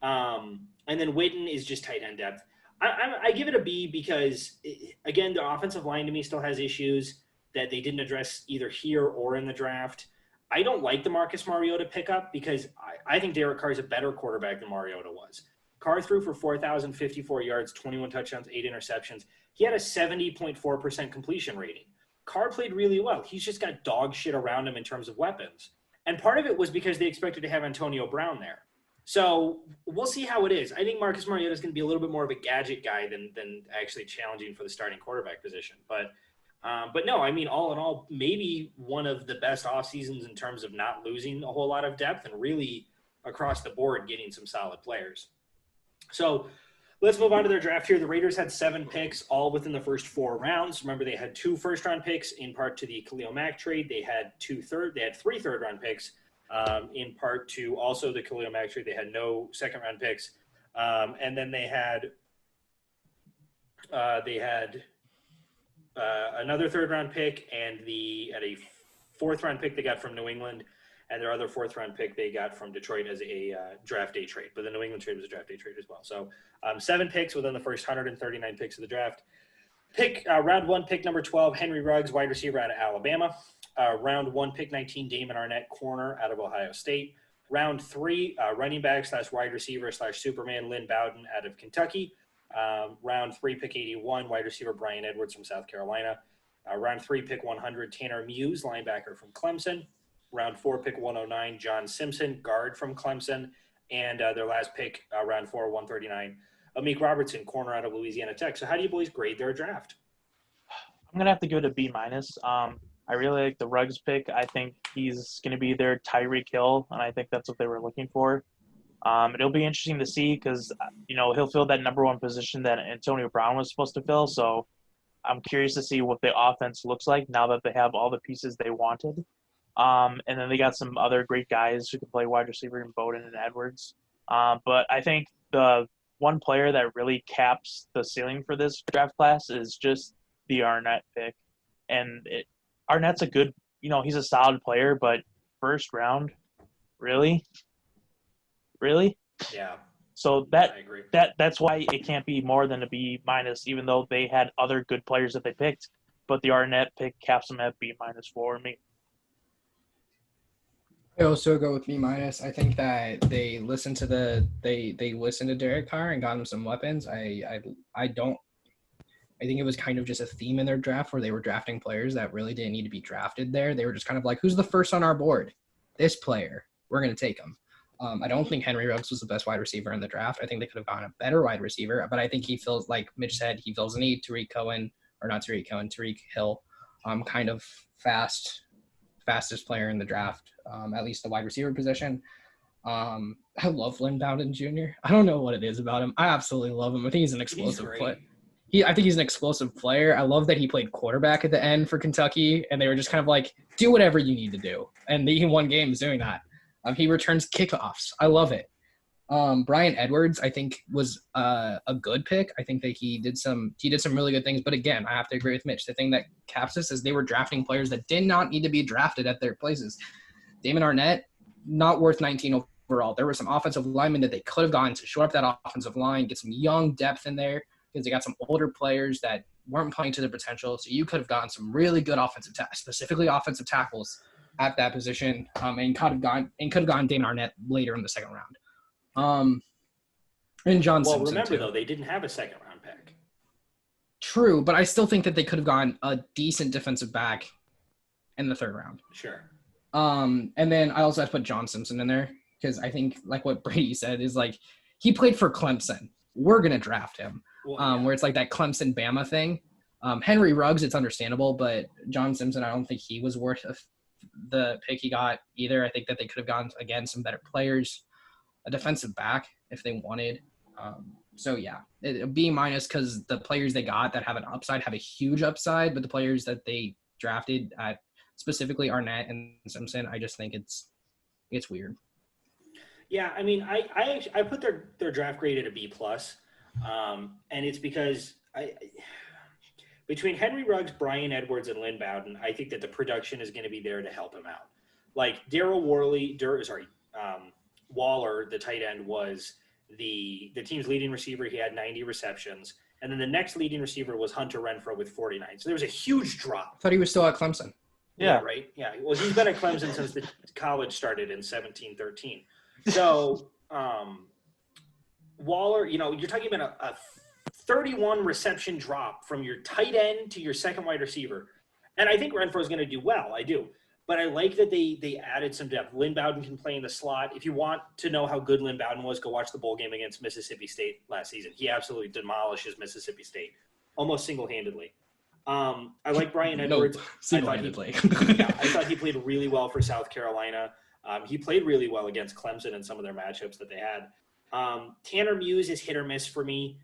And then Witten is just tight end depth. I give it a B because, again, the offensive line to me still has issues that they didn't address either here or in the draft. I don't like the Marcus Mariota pickup because I think Derek Carr is a better quarterback than Mariota was. Carr threw for 4,054 yards, 21 touchdowns, 8 interceptions. He had a 70.4% completion rating. Carr played really well. He's just got dog shit around him in terms of weapons. And part of it was because they expected to have Antonio Brown there. So we'll see how it is. I think Marcus Mariota is going to be a little bit more of a gadget guy than actually challenging for the starting quarterback position. But no, I mean, all in all, maybe one of the best off seasons in terms of not losing a whole lot of depth and really across the board getting some solid players. So let's move on to their draft here. The Raiders had 7 picks, all within the first 4 rounds. Remember, they had 2 first-round picks in part to the Khalil Mack trade. They had 3 third-round picks. in part to also the Khalil Mack trade. They had no second-round picks. And then they had another third-round pick and a fourth-round pick they got from New England, and their other fourth-round pick they got from Detroit as a draft day trade. But the New England trade was a draft day trade as well. So 7 picks within the first 139 picks of the draft. Round 1, pick number 12, Henry Ruggs, wide receiver out of Alabama. Round 1, pick 19, Damon Arnett, corner out of Ohio State. Round 3, running back / wide receiver / Superman, Lynn Bowden out of Kentucky. Round 3, pick 81, wide receiver Bryan Edwards from South Carolina. Round 3, pick 100, Tanner Muse, linebacker from Clemson. Round 4, pick 109, John Simpson, guard from Clemson. And their last pick, round 4, 139, Amik Robertson, corner out of Louisiana Tech. So how do you boys grade their draft? I'm going to have to give it a B-. I really like the Ruggs pick. I think he's going to be their Tyreek Hill, and I think that's what they were looking for. It'll be interesting to see because, he'll fill that number 1 position that Antonio Brown was supposed to fill. So I'm curious to see what the offense looks like now that they have all the pieces they wanted. And then they got some other great guys who can play wide receiver in Bowden and Edwards. But I think the one player that really caps the ceiling for this draft class is just the Arnett pick. And Arnett's a good, he's a solid player, but first round, really? Yeah. So I agree. that's why it can't be more than a B-, even though they had other good players that they picked. But the Arnett pick caps them at B- for me. I also go with B-. I think that they listened to they listened to Derek Carr and got him some weapons. I think it was kind of just a theme in their draft where they were drafting players that really didn't need to be drafted there. They were just kind of like, who's the first on our board? This player. We're going to take him. I don't think Henry Ruggs was the best wide receiver in the draft. I think they could have gotten a better wide receiver, but I think he fills, like Mitch said, he fills a need. Tariq Hill, kind of fastest player in the draft, at least the wide receiver position. I love Lynn Bowden Jr. I don't know what it is about him. I absolutely love him. I think he's an explosive player. I think he's an explosive player. I love that he played quarterback at the end for Kentucky, and they were just kind of like, do whatever you need to do. And he won games doing that. He returns kickoffs. I love it. Bryan Edwards, I think, was a good pick. I think that he did some really good things. But again, I have to agree with Mitch. The thing that caps this is they were drafting players that did not need to be drafted at their places. Damon Arnett, not worth 19 overall. There were some offensive linemen that they could have gone to shore up that offensive line, get some young depth in there, because they got some older players that weren't playing to their potential. So you could have gotten some really good specifically offensive tackles at that position, and could have gone Damon Arnett later in the second round. And John Simpson. Well, remember, too. though, they didn't have a second-round pick. True, but I still think that they could have gone a decent defensive back in the third round. Sure. And then I also have to put John Simpson in there because I think, like what Brady said, is like he played for Clemson. We're going to draft him. Well, Where it's like that Clemson-Bama thing. Henry Ruggs, it's understandable, but John Simpson, I don't think he was worth the pick he got either. I think that they could have gotten, again, some better players, a defensive back if they wanted. So, yeah, it'd be minus because the players they got that have an upside have a huge upside, but the players that they drafted at specifically Arnett and Simpson, I just think it's weird. Yeah, I mean, I put their draft grade at a B+, and it's because between Henry Ruggs, Bryan Edwards, and Lynn Bowden, I think that the production is going to be there to help him out. Like Waller, the tight end, was the team's leading receiver. He had 90 receptions, and then the next leading receiver was Hunter Renfrow with 49. So there was a huge drop. I thought he was still at Clemson. Yeah, right. Yeah. Well, he's been at Clemson since the college started in 17-13. So Waller, you're talking about a 31 reception drop from your tight end to your second wide receiver. And I think Renfrow is going to do well. I do. But I like that they added some depth. Lynn Bowden can play in the slot. If you want to know how good Lynn Bowden was, go watch the bowl game against Mississippi State last season. He absolutely demolishes Mississippi State, almost single-handedly. I like Bryan Edwards. Single-handedly. I thought he played really well for South Carolina. He played really well against Clemson in some of their matchups that they had. Tanner Muse is hit or miss for me.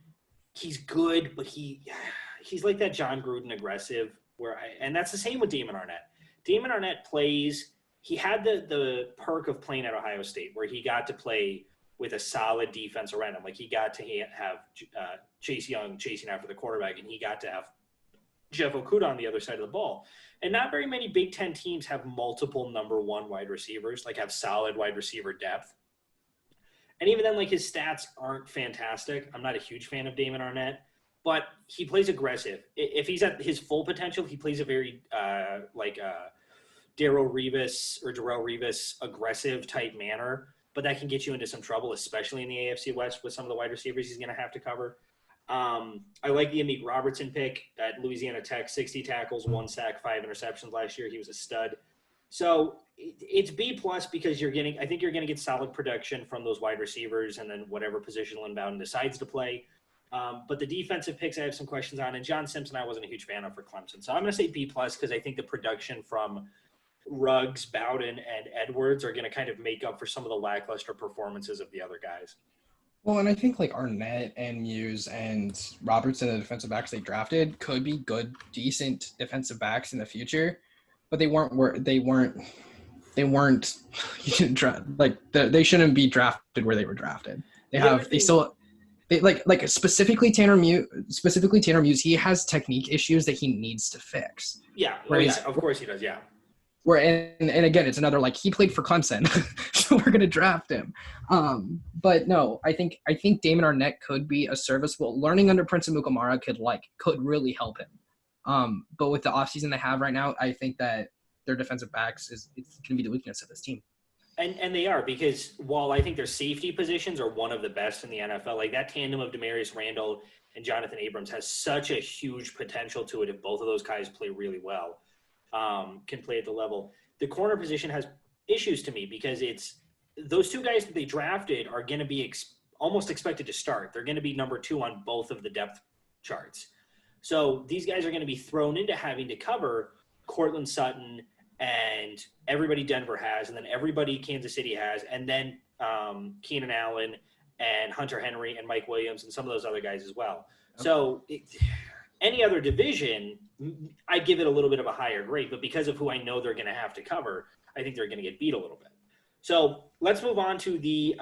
He's good, but he's like that John Gruden aggressive, and that's the same with Damon Arnett. Damon Arnett plays he had the perk of playing at Ohio State, where he got to play with a solid defense around him. Like he got to have Chase Young chasing after the quarterback, and he got to have Jeff Okudah on the other side of the ball. And not very many Big Ten teams have multiple number one wide receivers, like have solid wide receiver depth. And even then, like his stats aren't fantastic. I'm not a huge fan of Damon Arnett, but he plays aggressive. If he's at his full potential, he plays a very Darrelle Revis aggressive type manner, but that can get you into some trouble, especially in the AFC West with some of the wide receivers he's going to have to cover. I like the Amik Robertson pick at Louisiana Tech, 60 tackles, 1 sack, 5 interceptions last year. He was a stud. So it's B plus because I think you're going to get solid production from those wide receivers and then whatever position Lynn Bowden decides to play. But the defensive picks I have some questions on, and John Simpson I wasn't a huge fan of for Clemson. So I'm going to say B plus because I think the production from Ruggs, Bowden, and Edwards are going to kind of make up for some of the lackluster performances of the other guys. Well, and I think like Arnett and Muse and Robertson, the defensive backs they drafted, could be good, decent defensive backs in the future, but they weren't. You shouldn't they shouldn't be drafted where they were drafted. Specifically Tanner Muse. He has technique issues that he needs to fix. Yeah, of course he does. Yeah. And again, it's another he played for Clemson, so we're gonna draft him. But no, I think Damon Arnett could be a serviceable. Learning under Prince Amukamara could really help him. But with the offseason they have right now, I think that their defensive backs it's gonna be the weakness of this team. And they are, because while I think their safety positions are one of the best in the NFL, like that tandem of Demarius Randall and Jonathan Abrams has such a huge potential to it if both of those guys play really well. Can play at the level. The corner position has issues to me because it's those two guys that they drafted are going to be almost expected to start. They're going to be number 2 on both of the depth charts. So these guys are going to be thrown into having to cover Cortland Sutton and everybody Denver has, and then everybody Kansas City has, and then Keenan Allen and Hunter Henry and Mike Williams and some of those other guys as well. Okay. So any other division, I give it a little bit of a higher grade, but because of who I know they're going to have to cover, I think they're going to get beat a little bit. So let's move on to the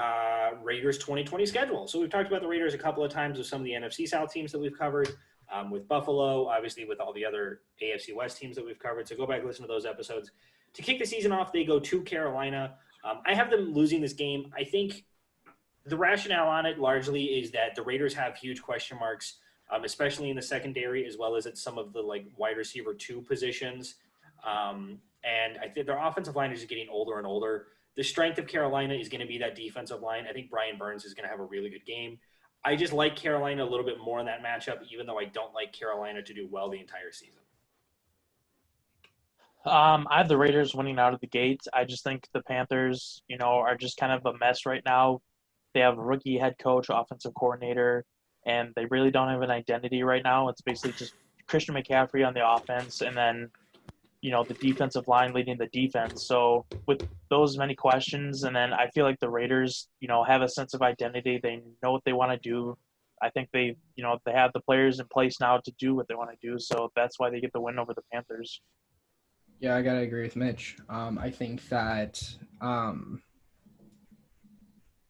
Raiders 2020 schedule. So we've talked about the Raiders a couple of times with some of the NFC South teams that we've covered, with Buffalo, obviously with all the other AFC West teams that we've covered. So go back and listen to those episodes. To kick the season off, they go to Carolina. I have them losing this game. I think the rationale on it largely is that the Raiders have huge question marks, especially in the secondary, as well as at some of the wide receiver 2 positions. And I think their offensive line is just getting older and older. The strength of Carolina is going to be that defensive line. I think Brian Burns is going to have a really good game. I just like Carolina a little bit more in that matchup, even though I don't like Carolina to do well the entire season. I have the Raiders winning out of the gates. I just think the Panthers, are just kind of a mess right now. They have a rookie head coach, offensive coordinator, and they really don't have an identity right now. It's basically just Christian McCaffrey on the offense and then, the defensive line leading the defense. So with those many questions, and then I feel like the Raiders, have a sense of identity. They know what they want to do. I think they have the players in place now to do what they want to do. So that's why they get the win over the Panthers. Yeah, I got to agree with Mitch. I think that Ron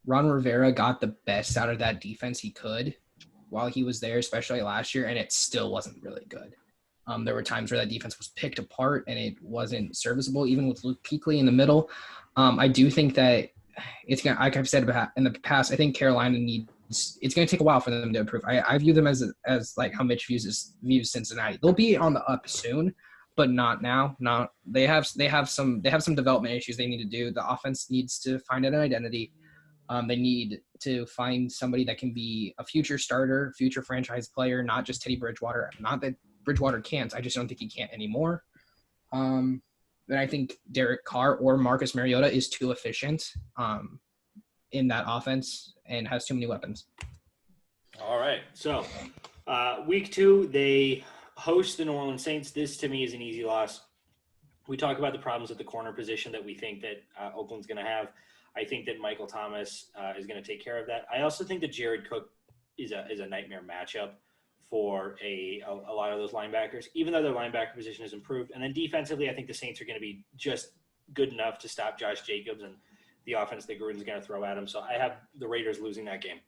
Rivera got the best out of that defense he could while he was there, especially last year, and it still wasn't really good. There were times where that defense was picked apart and it wasn't serviceable, even with Luke Kuechly in the middle. I do think that it's going to, like I've said in the past, I think Carolina it's going to take a while for them to improve. I view them as like how Mitch views Cincinnati. They'll be on the up soon, but not now. They have some development issues they need to do. The offense needs to find an identity. They need to find somebody that can be a future starter, future franchise player, not just Teddy Bridgewater. Not that Bridgewater can't. I just don't think he can't anymore. Then I think Derek Carr or Marcus Mariota is too efficient in that offense and has too many weapons. All right. So week 2, they host the New Orleans Saints. This, to me, is an easy loss. We talk about the problems at the corner position that we think that Oakland's going to have. I think that Michael Thomas is going to take care of that. I also think that Jared Cook is a nightmare matchup for a lot of those linebackers, even though their linebacker position has improved. And then defensively, I think the Saints are going to be just good enough to stop Josh Jacobs and the offense that Gruden's going to throw at him. So I have the Raiders losing that game.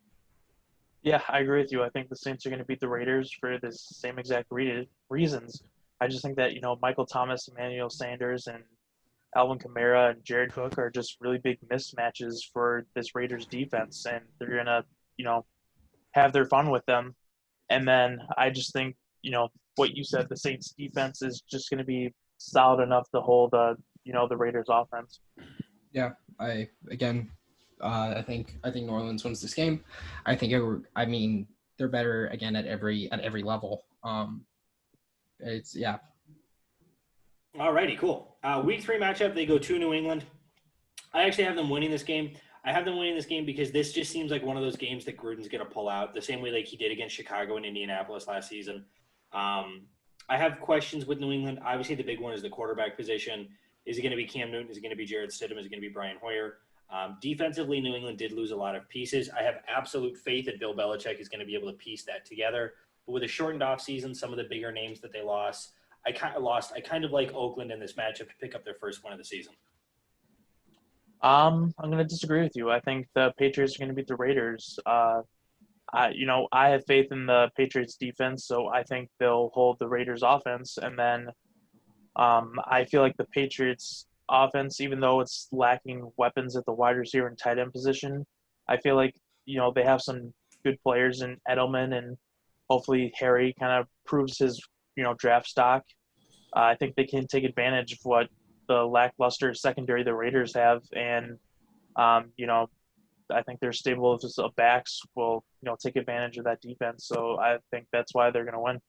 Yeah, I agree with you. I think the Saints are going to beat the Raiders for the same exact reasons. I just think that, Michael Thomas, Emmanuel Sanders, and Alvin Kamara and Jared Cook are just really big mismatches for this Raiders defense, and they're going to, have their fun with them. And then I just think, what you said, the Saints defense is just going to be solid enough to hold the Raiders offense. Yeah, I think New Orleans wins this game. I think they're better again at every level. It's yeah. Alrighty, cool. Week 3 matchup, they go to New England. I actually have them winning this game. I have them winning this game because this just seems like one of those games that Gruden's going to pull out the same way like he did against Chicago and Indianapolis last season. I have questions with New England. Obviously, the big one is the quarterback position. Is it going to be Cam Newton? Is it going to be Jarrett Stidham? Is it going to be Brian Hoyer? Defensively, New England did lose a lot of pieces. I have absolute faith that Bill Belichick is going to be able to piece that together. But with a shortened offseason, some of the bigger names that they lost, I kind of like Oakland in this matchup to pick up their first win of the season. I'm going to disagree with you. I think the Patriots are going to beat the Raiders. I have faith in the Patriots defense, so I think they'll hold the Raiders offense. And then I feel like the Patriots offense, even though it's lacking weapons at the wide receiver and tight end position, I feel like, they have some good players in Edelman, and hopefully Harry kind of proves his, draft stock. I think they can take advantage of what the lackluster secondary the Raiders have, and I think their stable of backs will take advantage of that defense. So I think that's why they're going to win.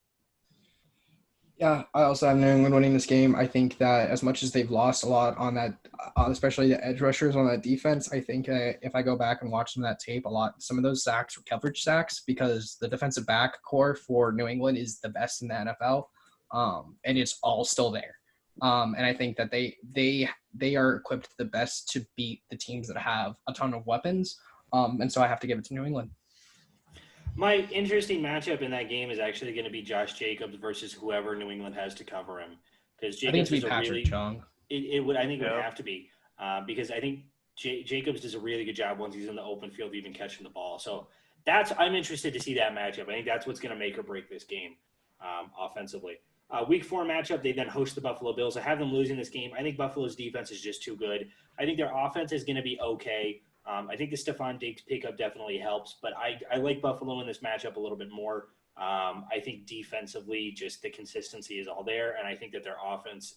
Yeah, I also have New England winning this game. I think that as much as they've lost a lot on that, especially the edge rushers on that defense, I think if I go back and watch some of that tape, some of those sacks were coverage sacks because the defensive back core for New England is the best in the NFL, and it's all still there. And I think that they are equipped the best to beat the teams that have a ton of weapons. And so I have to give it to New England. My interesting matchup in that game is actually going to be Josh Jacobs versus whoever New England has to cover him. Because Jacobs is Patrick Chung. It would have to be because I think Jacobs does a really good job once he's in the open field, even catching the ball. So I'm interested to see that matchup. I think that's what's going to make or break this game offensively. Week 4 matchup, they then host the Buffalo Bills. I have them losing this game. I think Buffalo's defense is just too good. I think their offense is going to be okay. I think the Stephon Diggs pickup definitely helps, but I like Buffalo in this matchup a little bit more. I think defensively, just the consistency is all there, and I think that their offense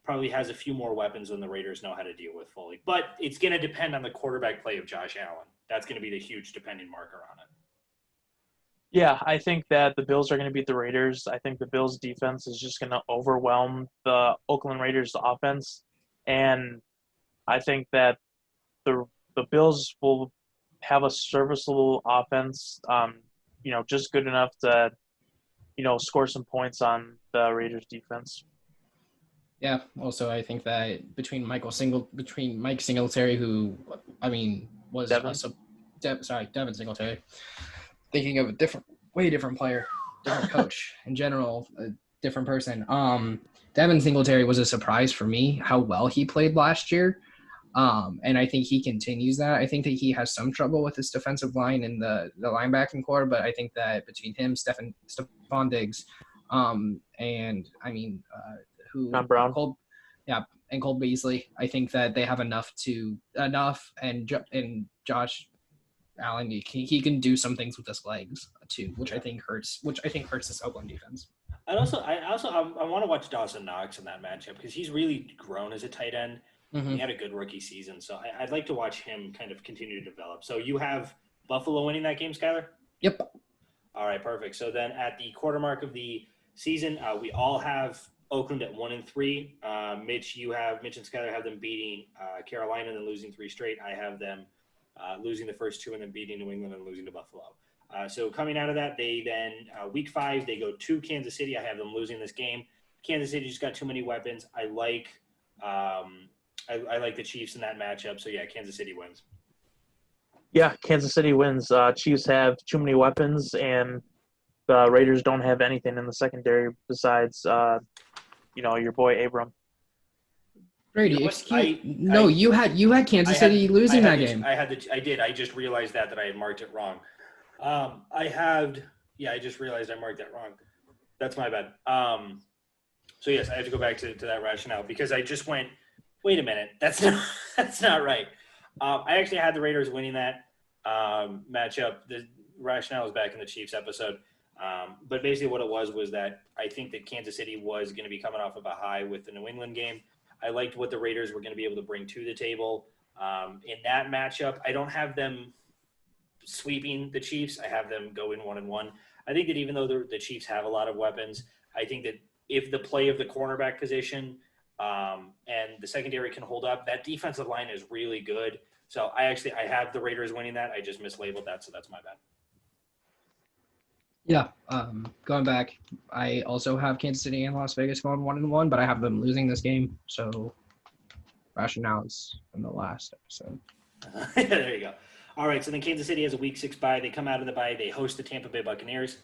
probably has a few more weapons than the Raiders know how to deal with fully. But it's going to depend on the quarterback play of Josh Allen. That's going to be the huge depending marker on it. Yeah, I think that the Bills are going to beat the Raiders. I think the Bills' defense is just going to overwhelm the Oakland Raiders' offense, and I think that the Bills will have a serviceable offense, just good enough to, score some points on the Raiders' defense. Yeah. Also, I think that between Mike Singletary, who was Devin Singletary. Thinking of a way different player, different coach in general, a different person. Devin Singletary was a surprise for me how well he played last year. And I think he continues that. I think that he has some trouble with his defensive line and the linebacking core, but I think that between him, Stephon Diggs, John Brown. And Cole Beasley, I think that they have enough and Josh Allen, he can do some things with his legs too, which I think hurts this Oakland defense. I want to watch Dawson Knox in that matchup because he's really grown as a tight end. Mm-hmm. He had a good rookie season, so I'd like to watch him kind of continue to develop. So you have Buffalo winning that game, Skyler? Yep. All right, perfect. So then at the quarter mark of the season, we all have Oakland at 1-3. Mitch and Skyler have them beating Carolina and then losing 3 straight. I have them losing the first 2 and then beating New England and losing to Buffalo. So coming out of that, they then week 5 they go to Kansas City. I have them losing this game. Kansas City just got too many weapons. I like the Chiefs in that matchup. So yeah, Kansas City wins. Yeah, Kansas City wins. Chiefs have too many weapons, and the Raiders don't have anything in the secondary besides, your boy Abram. Brady, You know what? you had Kansas City losing that game. I did. I just realized that I had marked it wrong. I just realized I marked that wrong. That's my bad. So yes, I have to go back to that rationale because I just went, wait a minute, that's not that's not right. I actually had the Raiders winning that matchup. The rationale was back in the Chiefs episode. But basically what it was that I think that Kansas City was going to be coming off of a high with the New England game. I liked what the Raiders were going to be able to bring to the table. In that matchup, I don't have them sweeping the Chiefs. I have them going 1-1. I think that even though the Chiefs have a lot of weapons, I think that if the play of the cornerback position and the secondary can hold up, that defensive line is really good. So I have the Raiders winning that. I just mislabeled that, so that's my bad. Yeah. Going back, I also have Kansas City and Las Vegas going 1-1, but I have them losing this game. So rationales in the last episode. There you go. All right, so then Kansas City has a Week 6 bye. They come out of the bye. They host the Tampa Bay Buccaneers.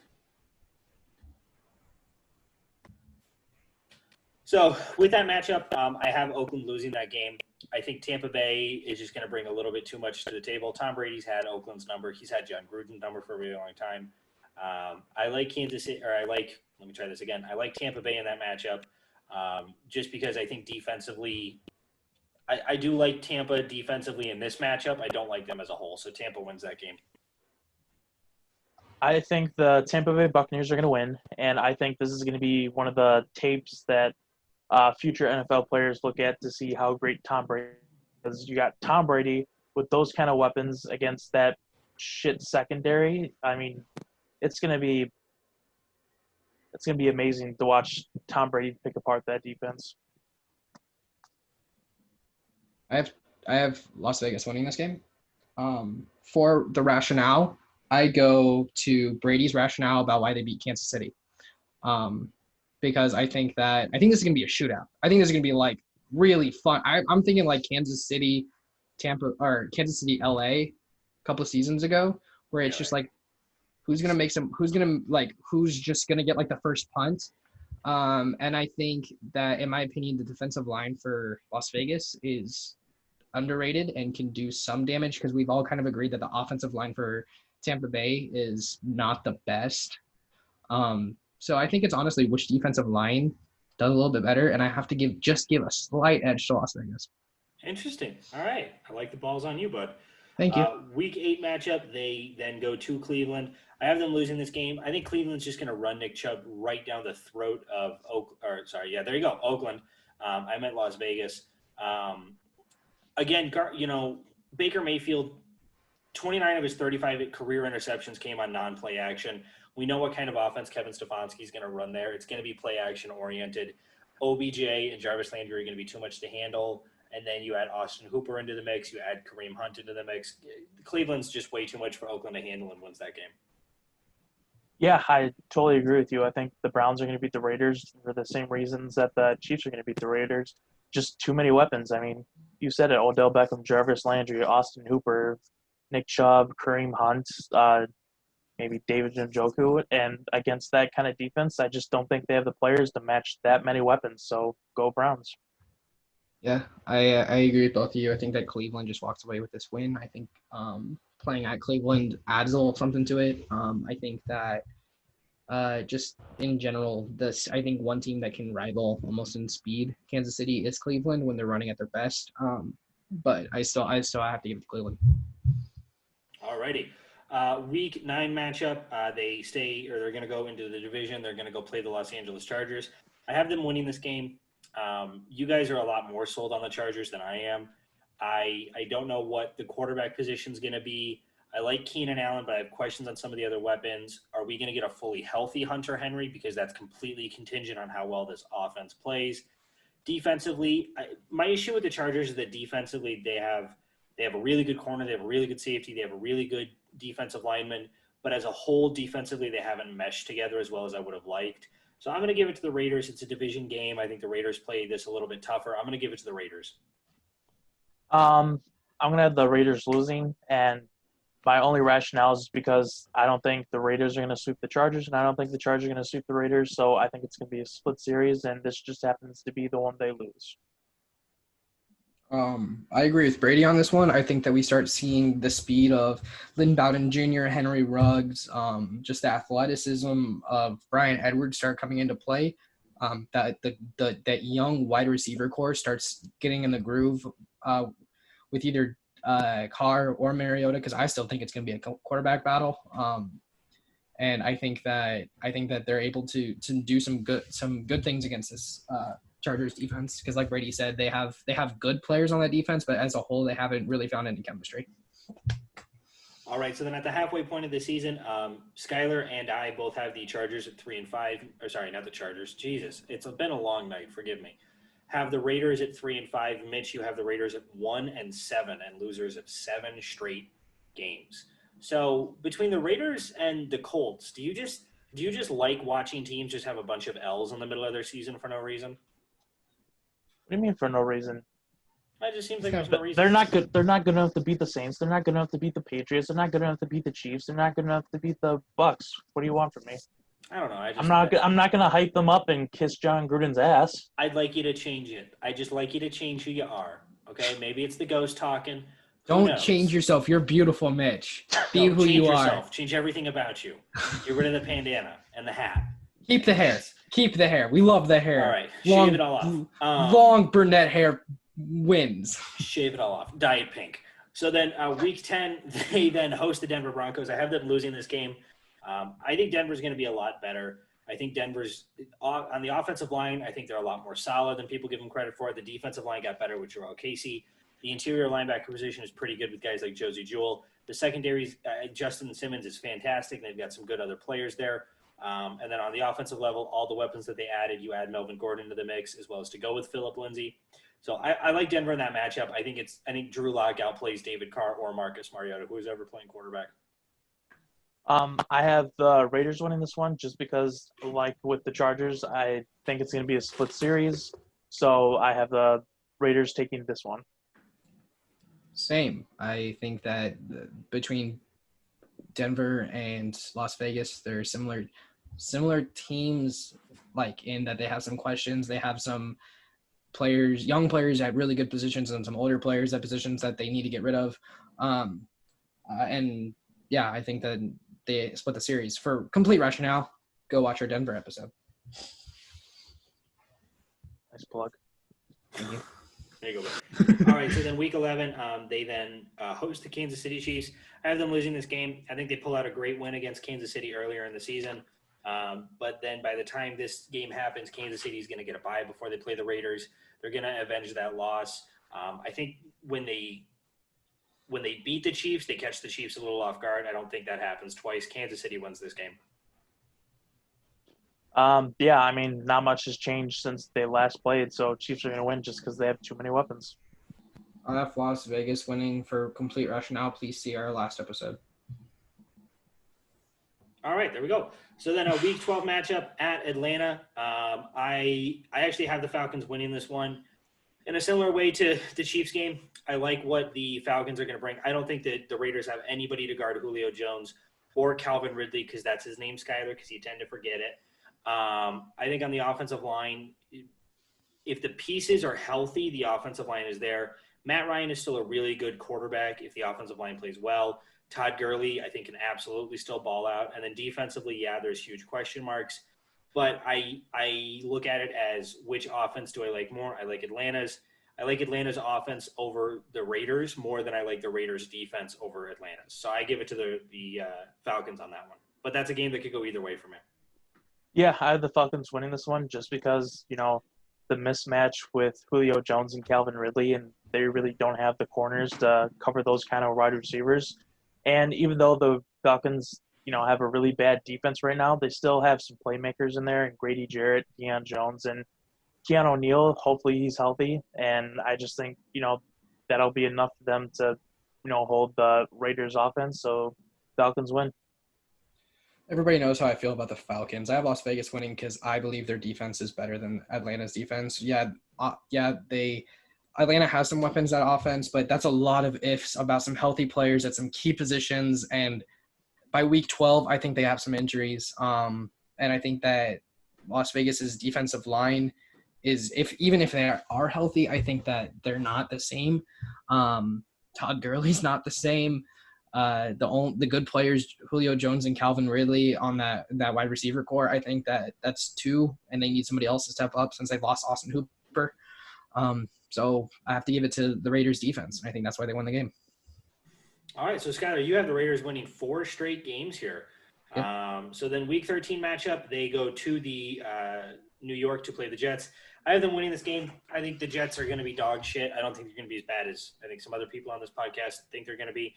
So with that matchup, I have Oakland losing that game. I think Tampa Bay is just going to bring a little bit too much to the table. Tom Brady's had Oakland's number. He's had John Gruden's number for a really long time. I like Kansas City, let me try this again. I like Tampa Bay in that matchup just because I think defensively, I do like Tampa defensively in this matchup. I don't like them as a whole. So Tampa wins that game. I think the Tampa Bay Buccaneers are going to win, and I think this is going to be one of the tapes that future NFL players look at to see how great Tom Brady is. You got Tom Brady with those kind of weapons against that shit secondary. I mean, it's going to be amazing to watch Tom Brady pick apart that defense. I have Las Vegas winning this game. For the rationale, I go to Brady's rationale about why they beat Kansas City. Because I think this is going to be a shootout. I think this is going to be like really fun. I'm thinking like Kansas City, Tampa, or Kansas City, LA, a couple of seasons ago, where it's just like who's just going to get like the first punt. And I think that, in my opinion, the defensive line for Las Vegas is underrated and can do some damage because we've all kind of agreed that the offensive line for Tampa Bay is not the best. So I think it's honestly which defensive line does a little bit better, and I have to give a slight edge to Las Vegas. Interesting. All right. I like the balls on you, bud. Thank you. Week 8 matchup, they then go to Cleveland. I have them losing this game. I think Cleveland's just going to run Nick Chubb right down the throat of there you go, Oakland. I meant Las Vegas. Again, Baker Mayfield, 29 of his 35 career interceptions came on non-play action. We know what kind of offense Kevin Stefanski is going to run there. It's going to be play action oriented. OBJ and Jarvis Landry are going to be too much to handle. And then you add Austin Hooper into the mix. You add Kareem Hunt into the mix. Cleveland's just way too much for Oakland to handle and wins that game. Yeah, I totally agree with you. I think the Browns are going to beat the Raiders for the same reasons that the Chiefs are going to beat the Raiders. Just too many weapons. I mean, you said it, Odell Beckham, Jarvis Landry, Austin Hooper, Nick Chubb, Kareem Hunt, maybe David Njoku. And against that kind of defense, I just don't think they have the players to match that many weapons. So go Browns. Yeah, I agree with both of you. I think that Cleveland just walks away with this win. I think playing at Cleveland adds a little something to it. I think that just in general, I think one team that can rival almost in speed Kansas City is Cleveland when they're running at their best. But I still have to give it to Cleveland. Alrighty. Week 9 matchup, they're going to go into the division. They're going to go play the Los Angeles Chargers. I have them winning this game. You guys are a lot more sold on the Chargers than I am. I don't know what the quarterback position is going to be. I like Keenan Allen, but I have questions on some of the other weapons. Are we going to get a fully healthy Hunter Henry? Because that's completely contingent on how well this offense plays. Defensively, my issue with the Chargers is that defensively they have a really good corner, they have a really good safety, they have a really good defensive lineman, but as a whole, defensively, they haven't meshed together as well as I would have liked. So I'm going to give it to the Raiders. It's a division game. I think the Raiders play this a little bit tougher. I'm going to give it to the Raiders. I'm going to have the Raiders losing, and my only rationale is because I don't think the Raiders are going to sweep the Chargers, and I don't think the Chargers are going to sweep the Raiders, so I think it's going to be a split series, and this just happens to be the one they lose. I agree with Brady on this one. I think that we start seeing the speed of Lynn Bowden Jr., Henry Ruggs, just the athleticism of Brian Edwards start coming into play. That young wide receiver core starts getting in the groove with either Carr or Mariota, because I still think it's going to be a quarterback battle. And I think that they're able to do some good things against this Chargers defense, because like Brady said, they have good players on that defense, but as a whole, they haven't really found any chemistry. All right, so then at the halfway point of the season, Skylar and I both have the Chargers at 3-5. Or sorry, not the Chargers. Jesus, it's been a long night. Forgive me. Have the Raiders at 3-5. Mitch, you have the Raiders at 1-7, and losers of 7 straight games. So between the Raiders and the Colts, do you just like watching teams just have a bunch of L's in the middle of their season for no reason? What do you mean for no reason? It just seems like there's no reason. They're not good. They're not good enough to beat the Saints. They're not good enough to beat the Patriots. They're not good enough to beat the Chiefs. They're not good enough to beat the Bucks. What do you want from me? I don't know. I'm not gonna hype them up and kiss John Gruden's ass. I'd like you to change it. I'd just like you to change who you are. Okay, maybe it's the ghost talking. Don't change yourself. You're beautiful, Mitch. Be who change you yourself. are. Change everything about you. Get rid of the bandana and the hat. Keep the hair. Keep the hair. We love the hair. All right, Long, shave it all off. Long brunette hair wins. Shave it all off. Dye it pink. So then week 10, they then host the Denver Broncos. I have them losing this game. I think Denver's going to be a lot better. I think Denver's on the offensive line. I think they're a lot more solid than people give them credit for. The defensive line got better with Jarrell Casey. The interior linebacker position is pretty good with guys like Josie Jewell. The secondaries, Justin Simmons is fantastic. They've got some good other players there. And then on the offensive level, all the weapons that they added, you add Melvin Gordon to the mix, as well as to go with Phillip Lindsay. So I like Denver in that matchup. I think Drew Lock outplays David Carr or Marcus Mariota, who is ever playing quarterback. I have the Raiders winning this one just because, like with the Chargers, I think it's going to be a split series. So I have the Raiders taking this one. Same. I think that between Denver and Las Vegas, they're similar teams, like in that they have some questions. They have some players, young players at really good positions, and some older players at positions that they need to get rid of. And yeah, I think that they split the series. For complete rationale, go watch our Denver episode. Nice plug. Thank you. There you go. All right, so then week 11, they then host the Kansas City Chiefs. I have them losing this game. I think they pull out a great win against Kansas City earlier in the season. But then by the time this game happens, Kansas City is going to get a bye before they play the Raiders. They're going to avenge that loss. I think when they beat the Chiefs, they catch the Chiefs a little off guard. I don't think that happens twice. Kansas City wins this game. Yeah, I mean, not much has changed since they last played, so Chiefs are going to win just because they have too many weapons. I have Las Vegas winning. For complete rationale, please see our last episode. All right, there we go. So then a week 12 matchup at Atlanta. I actually have the Falcons winning this one. In a similar way to the Chiefs game, I like what the Falcons are going to bring. I don't think that the Raiders have anybody to guard Julio Jones or Calvin Ridley, because that's his name, Skyler, because you tend to forget it. I think on the offensive line, if the pieces are healthy, the offensive line is there. Matt Ryan is still a really good quarterback if the offensive line plays well. Todd Gurley, I think, can absolutely still ball out. And then defensively, yeah, there's huge question marks. But I look at it as, which offense do I like more? I like Atlanta's offense over the Raiders more than I like the Raiders' defense over Atlanta's. So I give it to the Falcons on that one. But that's a game that could go either way for me. Yeah, I have the Falcons winning this one just because, the mismatch with Julio Jones and Calvin Ridley, and they really don't have the corners to cover those kind of wide receivers. And even though the Falcons, have a really bad defense right now, they still have some playmakers in there, and Grady Jarrett, Deion Jones, and Keanu O'Neal. Hopefully he's healthy. And I just think, that'll be enough for them to, hold the Raiders offense. So Falcons win. Everybody knows how I feel about the Falcons. I have Las Vegas winning because I believe their defense is better than Atlanta's defense. Atlanta has some weapons at offense, but that's a lot of ifs about some healthy players at some key positions. And by week 12, I think they have some injuries. And I think that Las Vegas's defensive line is even if they are healthy, I think that they're not the same. Todd Gurley's not the same. The good players, Julio Jones and Calvin Ridley on that wide receiver core, I think that's two, and they need somebody else to step up since they've lost Austin Hooper. So I have to give it to the Raiders defense. I think that's why they won the game. All right, so Skylar, you have the Raiders winning 4 straight games here. Yep. So then Week 13 matchup, they go to the New York to play the Jets. I have them winning this game. I think the Jets are going to be dog shit. I don't think they're going to be as bad as I think some other people on this podcast think they're going to be.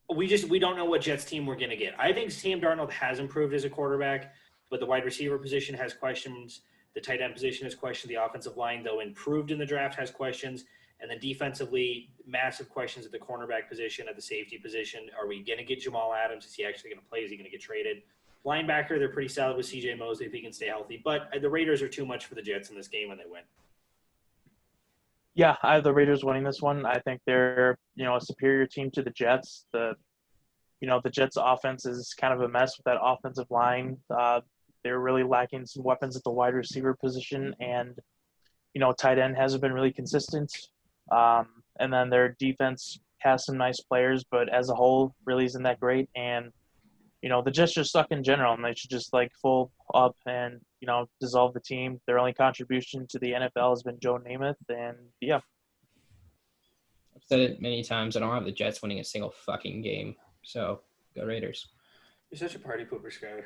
We don't know what Jets team we're going to get. I think Sam Darnold has improved as a quarterback, but the wide receiver position has questions. The tight end position has questions. The offensive line, though improved in the draft, has questions. And then defensively, massive questions at the cornerback position, at the safety position. Are we going to get Jamal Adams? Is he actually going to play? Is he going to get traded? Linebacker, they're pretty solid with C.J. Mosley if he can stay healthy. But the Raiders are too much for the Jets in this game when they win. Yeah, I have the Raiders winning this one. I think they're, a superior team to the Jets. The Jets' offense is kind of a mess with that offensive line. They're really lacking some weapons at the wide receiver position, and tight end hasn't been really consistent. And then their defense has some nice players, but as a whole, really isn't that great. And the Jets just suck in general, and they should just fold up and dissolve the team. Their only contribution to the NFL has been Joe Namath, and yeah. I've said it many times. I don't have the Jets winning a single fucking game. So go Raiders. You're such a party pooper, Skyler.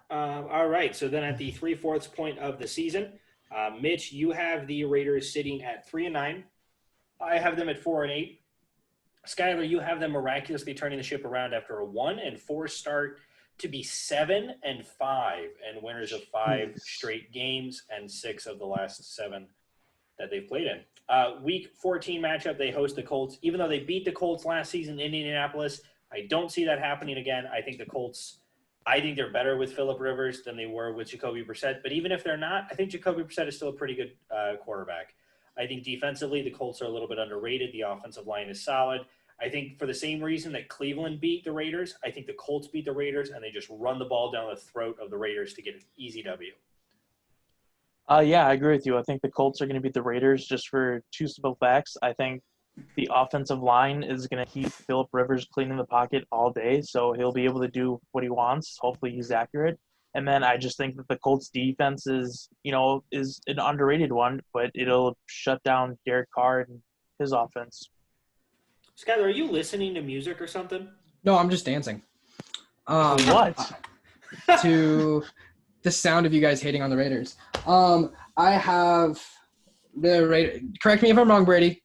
All right, so then at the 3/4 point of the season, Mitch, you have the Raiders sitting at 3-9. I have them at 4-8. Skyler, you have them miraculously turning the ship around after a 1-4 start to be 7-5 and winners of 5 straight games and 6 of the last 7 that they've played in. Week 14 matchup, they host the Colts. Even though they beat the Colts last season in Indianapolis, I don't see that happening again. I think the Colts, they're better with Phillip Rivers than they were with Jacoby Brissett. But even if they're not, I think Jacoby Brissett is still a pretty good quarterback. I think defensively, the Colts are a little bit underrated. The offensive line is solid. I think for the same reason that Cleveland beat the Raiders, I think the Colts beat the Raiders, and they just run the ball down the throat of the Raiders to get an easy W. Yeah, I agree with you. I think the Colts are going to beat the Raiders just for 2 simple facts. I think the offensive line is going to keep Phillip Rivers cleaning the pocket all day, so he'll be able to do what he wants. Hopefully he's accurate. And then I just think that the Colts defense is an underrated one, but it'll shut down Derek Carr and his offense. Skyler, are you listening to music or something? No, I'm just dancing. What? To the sound of you guys hating on the Raiders. I have the Raiders. Correct me if I'm wrong, Brady.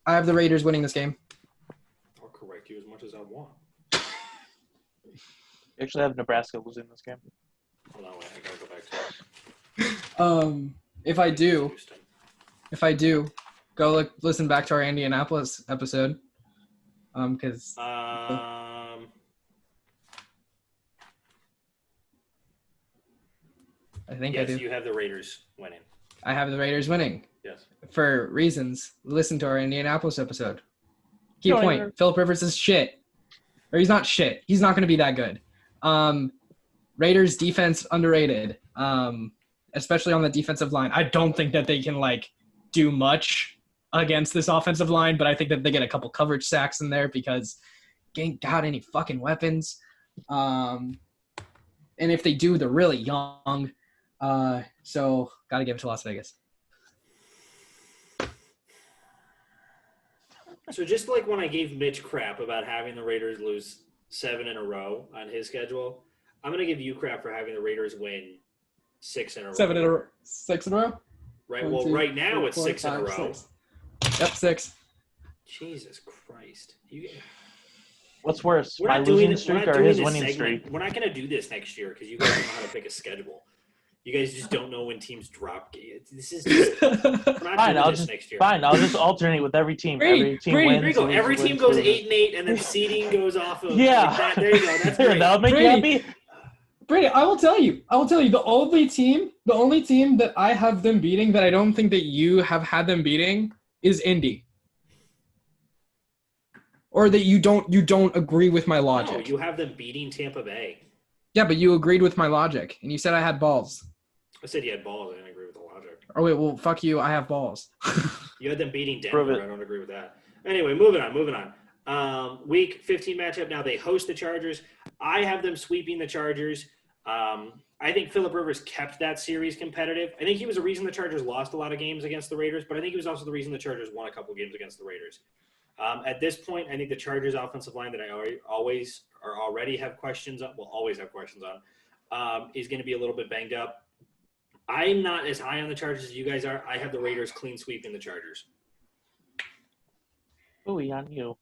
I have the Raiders winning this game. I'll correct you as much as I want. Actually, I have Nebraska losing this game. Hold on, wait, I gotta go back to If I do, go listen back to our Indianapolis episode. Because I think yes, I do. You have the Raiders winning. I have the Raiders winning. Yes. For reasons. Listen to our Indianapolis episode. Key point. Phillip Rivers is shit. Or he's not shit. He's not going to be that good. Raiders defense underrated. Especially on the defensive line. I don't think that they can do much against this offensive line, but I think that they get a couple coverage sacks in there because they ain't got any fucking weapons. And if they do, they're really young. So got to give it to Las Vegas. So just like when I gave Mitch crap about having the Raiders lose 7 in a row on his schedule, I'm going to give you crap for having the Raiders win 6 in a row. 6 in a row? Right. 1, well, 2, right now 3, it's 4, 6 in a 5, row. 6. Yep, 6. Jesus Christ. What's worse, We're my not doing losing this. streak or his winning segment. streak? We're not going to do this next year because you guys don't know how to pick a schedule. You guys just don't know when teams drop games. This is just we're not doing this next year. Fine, I'll just alternate with every team. Every team Brady, wins. There you go. loses, Every team wins, goes loses. 8-8, and then seeding goes off of Yeah. that. There you go. That's great. That'll make Brady. you happy. Brady, I will tell you, the only team that I have them beating that I don't think that you have had them beating is Indy. Or that you don't agree with my logic. No, you have them beating Tampa Bay. Yeah, but you agreed with my logic, and you said I had balls. I said you had balls. I didn't agree Or wait, well, fuck you. I have balls. You had them beating Prove Denver. it. I don't agree with that. Anyway, moving on. Week 15 matchup. Now they host the Chargers. I have them sweeping the Chargers. I think Phillip Rivers kept that series competitive. I think he was the reason the Chargers lost a lot of games against the Raiders, but I think he was also the reason the Chargers won a couple games against the Raiders. At this point, I think the Chargers offensive line that I already have questions on, will always have questions on, is going to be a little bit banged up. I'm not as high on the Chargers as you guys are. I have the Raiders clean sweeping the Chargers. Ooh, on you.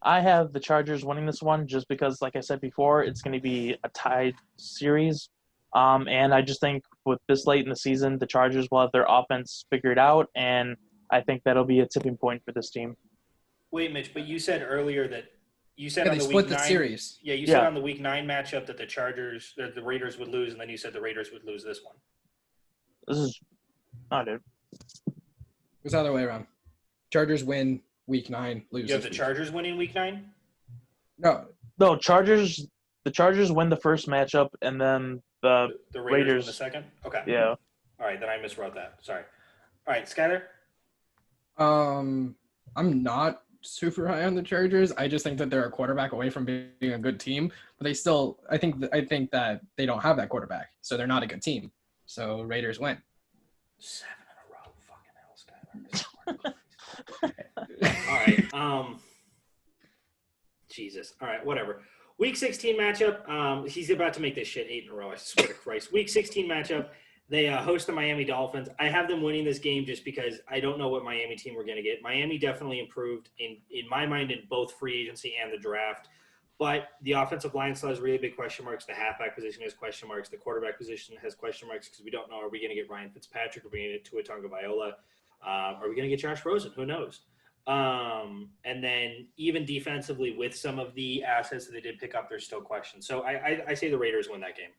I have the Chargers winning this one just because, like I said before, it's going to be a tied series. And I just think with this late in the season, the Chargers will have their offense figured out, and I think that'll be a tipping point for this team. Wait, Mitch, but you said earlier that you said Yeah, on they the split week the 9 series. Yeah, you said Yeah. on the week 9 matchup that the Raiders would lose, and then you said the Raiders would lose this one. This is not it. It was the other way around. Chargers win week 9, lose. You have this the week. Chargers winning week 9? No, No, the Chargers win the first matchup, and then the The Raiders win Raiders. the second? Okay. yeah. All right, then I miswrote that. Sorry. All right, Skyler? I'm not super high on the Chargers. I just think that they're a quarterback away from being a good team, but they still. I think that they don't have that quarterback, so they're not a good team. So Raiders win. 7 in a row. Fucking hell, Skyler. All right. Jesus. All right, whatever. Week 16 matchup. He's about to make this shit 8 in a row. I swear to Christ. Week 16 matchup. They host the Miami Dolphins. I have them winning this game just because I don't know what Miami team we're going to get. Miami definitely improved in my mind in both free agency and the draft. But the offensive line still has really big question marks. The halfback position has question marks. The quarterback position has question marks because we don't know, are we going to get Ryan Fitzpatrick? Are we going to get Tua Tagovailoa? Are we going to get Josh Rosen? Who knows? And then even defensively with some of the assets that they did pick up, there's still questions. So I say the Raiders win that game.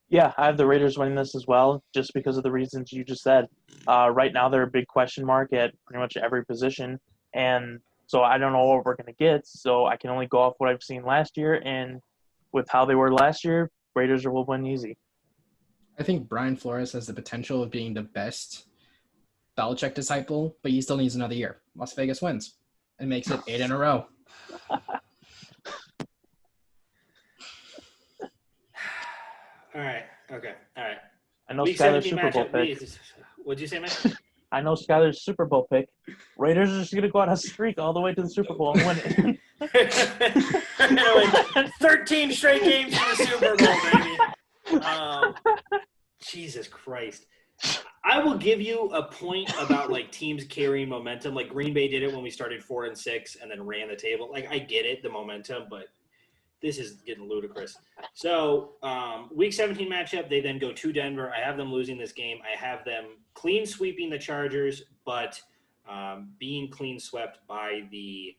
Yeah, I have the Raiders winning this as well, just because of the reasons you just said. Right now, they're a big question mark at pretty much every position, and so I don't know what we're going to get. So I can only go off what I've seen last year, and with how they were last year, Raiders will win easy. I think Brian Flores has the potential of being the best Belichick disciple, but he still needs another year. Las Vegas wins and makes it 8 in a row. All right. Okay. All right. I know Week Skyler's 17 Super Bowl matchup. pick. What'd you say, man? I know Skyler's Super Bowl pick. Raiders are just going to go on a streak all the way to the Super Bowl and win it. 13 straight games in the Super Bowl, baby. Jesus Christ. I will give you a point about like teams carrying momentum. Like Green Bay did it when we started 4-6 and then ran the table. Like I get it, the momentum, but this is getting ludicrous. So week 17 matchup, they then go to Denver. I have them losing this game. I have them clean sweeping the Chargers, but being clean swept by the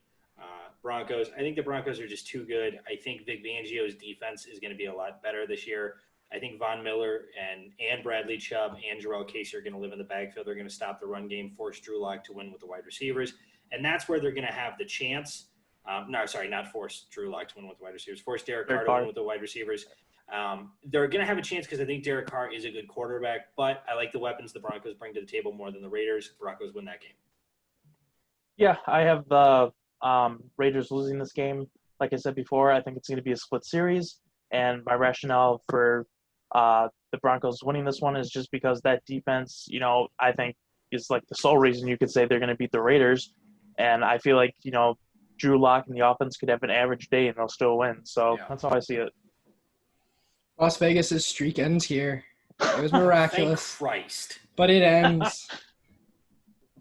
Broncos. I think the Broncos are just too good. I think Vic Fangio's defense is going to be a lot better this year. I think Von Miller and Bradley Chubb and Jarrell Casey are going to live in the backfield. They're going to stop the run game, force Drew Lock to win with the wide receivers. And that's where they're going to have the chance. Not force Drew Lock to win with the wide receivers. Force Derek Carr to win with the wide receivers. They're going to have a chance because I think Derek Carr is a good quarterback, but I like the weapons the Broncos bring to the table more than the Raiders. The Broncos win that game. Yeah, I have the Raiders losing this game. Like I said before, I think it's going to be a split series. And my rationale for the Broncos winning this one is just because that defense, I think is like the sole reason you could say they're going to beat the Raiders. And I feel like, Drew Lock and the offense could have an average day and they'll still win. So That's how I see it. Las Vegas' streak ends here. It was miraculous. Thank Christ. But it ends.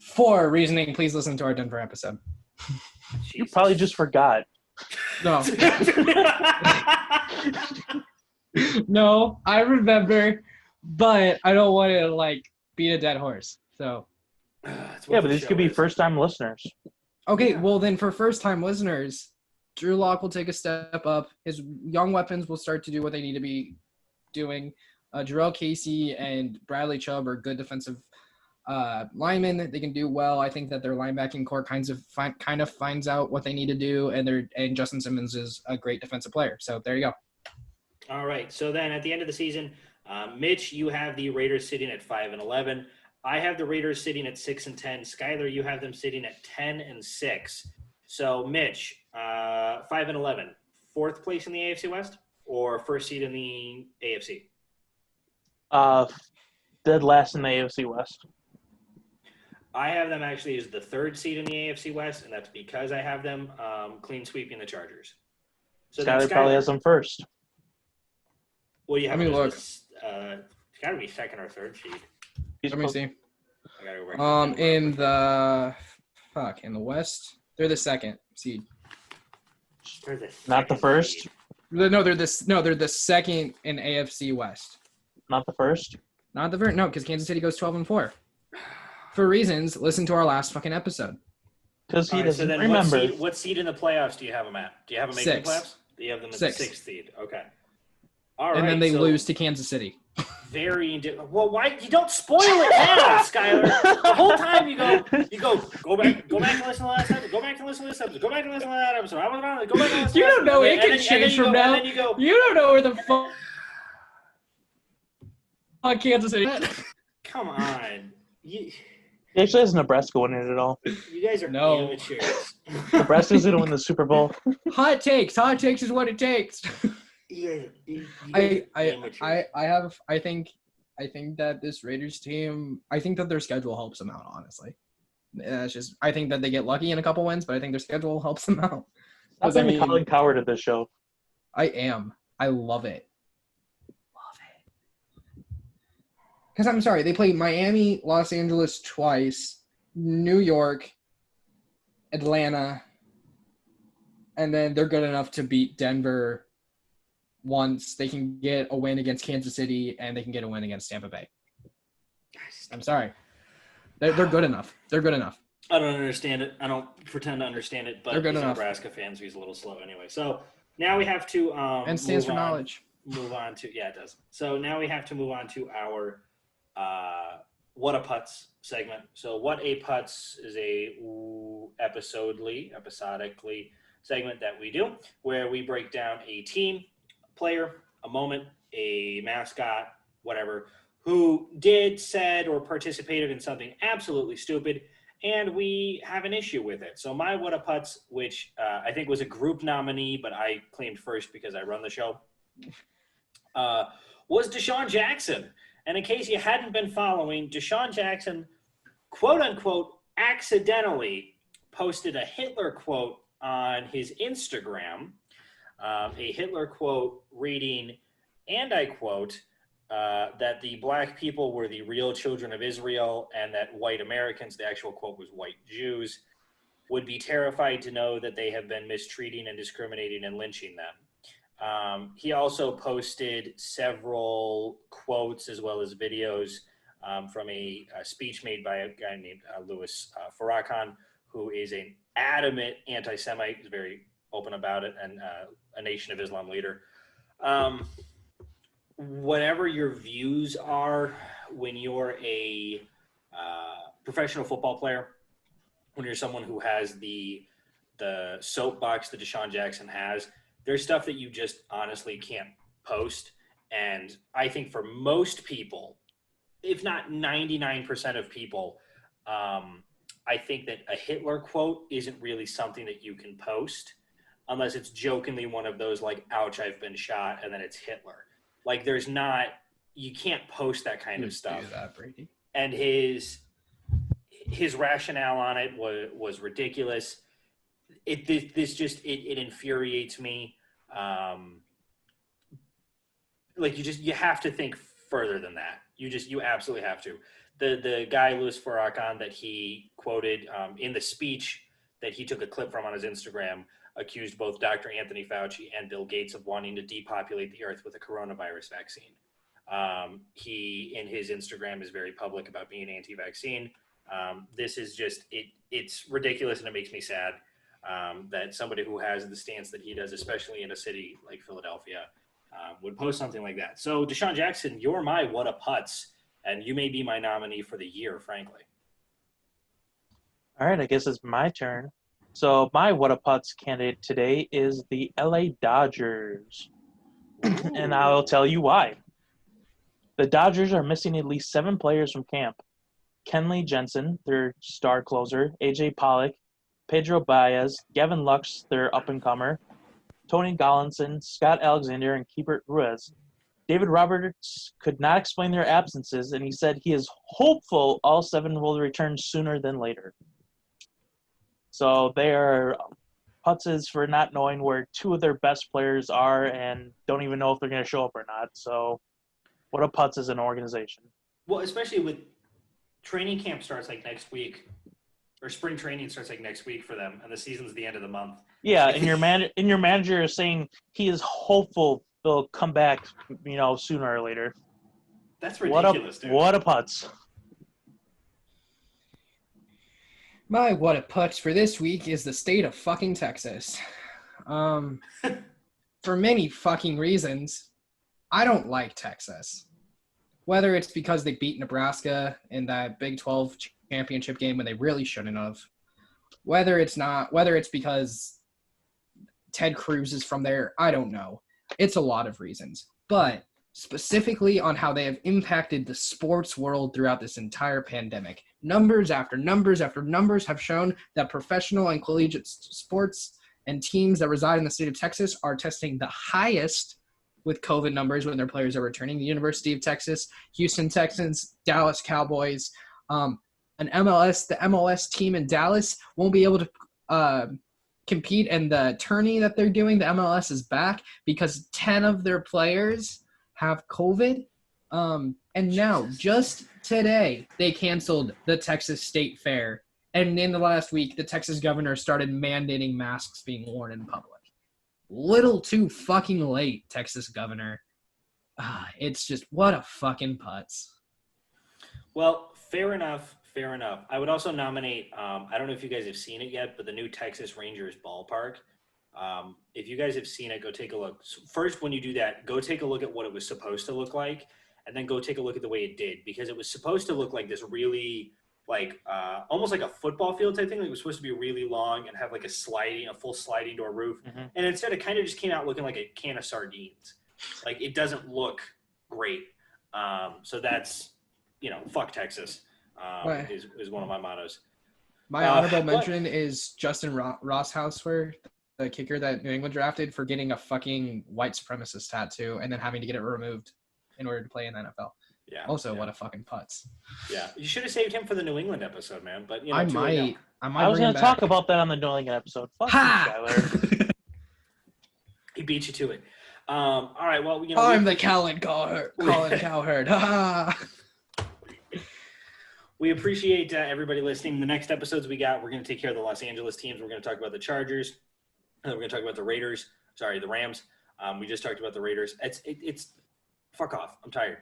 For reasoning, please listen to our Denver episode. You probably just forgot. No. No, I remember, but I don't want to, beat a dead horse. So. Yeah, but these could be first-time listeners. Okay, well then for first-time listeners, Drew Lock will take a step up. His young weapons will start to do what they need to be doing. Jarrell Casey and Bradley Chubb are good defensive linemen. They can do well. I think that their linebacking core kind of finds out what they need to do, and Justin Simmons is a great defensive player. So there you go. All right. So then at the end of the season, Mitch, you have the Raiders sitting at 5-11. I have the Raiders sitting at 6-10. Skylar, you have them sitting at 10-6. So, Mitch, 5-11, fourth place in the AFC West or first seed in the AFC? Dead last in the AFC West. I have them actually as the third seed in the AFC West, and that's because I have them clean sweeping the Chargers. So Skyler probably has them first. Well, you have Let me look. it's got to be second or third seed. Let me see. I gotta go back. In the West, they're the second seed. They're the Not the second first? seed. They're the second in AFC West. Not the first? Not the first. No, because Kansas City goes 12-4. For reasons, listen to our last fucking episode. Because he All right, so doesn't then remember. what seed in the playoffs do you have them at? Do you have them making the Six. playoffs? You have them as Six. the sixth seed. Okay. All right. And then they so lose to Kansas City. Well, why you don't spoil it now, Skylar? The whole time you go back and listen to the last episode. Go back and listen to this episode. Go back and listen to that episode. I was wrong. Go back and listen. You to don't know. It can and change then you from go, now. And then you go. You don't know where the fuck on Kansas City. Come on. He actually has Nebraska winning it all. You guys are No. amateurs. Nebraska's going to win the Super Bowl. Hot takes. Hot takes is what it takes. You guys are amateurs. I think that this Raiders team, I think that their schedule helps them out, honestly. It's just, I think that they get lucky in a couple wins, but I think their schedule helps them out. Stop being Colin Coward at this show. I am. I love it. Because I'm sorry, they play Miami, Los Angeles twice, New York, Atlanta, and then they're good enough to beat Denver once. They can get a win against Kansas City, and they can get a win against Tampa Bay. I'm sorry. They're good enough. They're good enough. I don't understand it. I don't pretend to understand it, but They're good he's a enough. Nebraska fan, so he's a little slow anyway. So now we have to And stands for knowledge. Move on to it does. So now we have to move on to our What a Putz segment. So What a Putz is a episodically segment that we do where we break down a team, a player, a moment, a mascot, whatever, who did, said, or participated in something absolutely stupid, and we have an issue with it. So my What a Putz, which I think was a group nominee, but I claimed first because I run the show, was Deshaun Jackson. And in case you hadn't been following, Deshaun Jackson, quote unquote, accidentally posted a Hitler quote on his Instagram, a Hitler quote reading, and I quote, that the black people were the real children of Israel and that white Americans, the actual quote was white Jews, would be terrified to know that they have been mistreating and discriminating and lynching them. He also posted several quotes as well as videos from a speech made by a guy named Louis Farrakhan, who is an adamant anti-Semite. He's very open about it, and a Nation of Islam leader. Whatever your views are when you're a professional football player, when you're someone who has the soapbox that Deshaun Jackson has, there's stuff that you just honestly can't post. And I think for most people, if not 99% of people, I think that a Hitler quote isn't really something that you can post unless it's jokingly one of those like, ouch, I've been shot, and then it's Hitler. Like you can't post that kind of stuff. Do that, Brady. And his rationale on it was ridiculous. It infuriates me. You have to think further than that. You absolutely have to. The guy Louis Farrakhan that he quoted in the speech that he took a clip from on his Instagram accused both Dr. Anthony Fauci and Bill Gates of wanting to depopulate the earth with a coronavirus vaccine. He, in his Instagram, is very public about being anti-vaccine. This is just, it's ridiculous, and it makes me sad that somebody who has the stance that he does, especially in a city like Philadelphia, would post something like that. So, Deshaun Jackson, you're my What a Putz, and you may be my nominee for the year, frankly. All right, I guess it's my turn. So my What a Putz candidate today is the LA Dodgers. And I'll tell you why. The Dodgers are missing at least 7 players from camp. Kenley Jensen, their star closer, AJ Pollock, Pedro Baez, Gavin Lux, their up-and-comer, Tony Gollinson, Scott Alexander, and Keibert Ruiz. David Roberts could not explain their absences, and he said he is hopeful all 7 will return sooner than later. So they are putzes for not knowing where 2 of their best players are and don't even know if they're going to show up or not. So what a putz as an organization. Well, especially with training camp starts like next week, or spring training starts like next week for them, and the season's the end of the month. Yeah, and your manager is saying he is hopeful they'll come back, sooner or later. That's ridiculous, dude. What a putz. My what a putz for this week is the state of fucking Texas. For many fucking reasons, I don't like Texas. Whether it's because they beat Nebraska in that Big 12 championship game when they really shouldn't have. Whether it's because Ted Cruz is from there, I don't know. It's a lot of reasons. But specifically on how they have impacted the sports world throughout this entire pandemic. Numbers after numbers after numbers have shown that professional and collegiate sports and teams that reside in the state of Texas are testing the highest with COVID numbers when their players are returning. The University of Texas, Houston Texans, Dallas Cowboys, the MLS team in Dallas won't be able to compete in the tourney that they're doing. The MLS is back because 10 of their players have COVID. And now, just today, they canceled the Texas State Fair. And in the last week, the Texas governor started mandating masks being worn in public. Little too fucking late, Texas governor. It's just, what a fucking putz. Well, fair enough. I would also nominate, I don't know if you guys have seen it yet, but the new Texas Rangers ballpark. If you guys have seen it, go take a look. First, when you do that, go take a look at what it was supposed to look like, and then go take a look at the way it did, because it was supposed to look like this really, almost like a football field type thing. It was supposed to be really long and have like a full sliding door roof. Mm-hmm. And instead, it kind of just came out looking like a can of sardines. Like, it doesn't look great. So that's, fuck Texas. Is one of my mottos. My honorable mention is Justin Rosshauser, the kicker that New England drafted, for getting a fucking white supremacist tattoo and then having to get it removed in order to play in the NFL. Yeah. Also, what a fucking putz. Yeah, you should have saved him for the New England episode, man. But I might. I was going to talk about that on the New England episode. Fuck you, Skyler. He beat you to it. All right. Well, I'm the Colin Cowherd. We appreciate everybody listening. The next episodes we're going to take care of the Los Angeles teams. We're going to talk about the Chargers. And then we're going to talk about the Rams. We just talked about the Raiders. It's fuck off. I'm tired.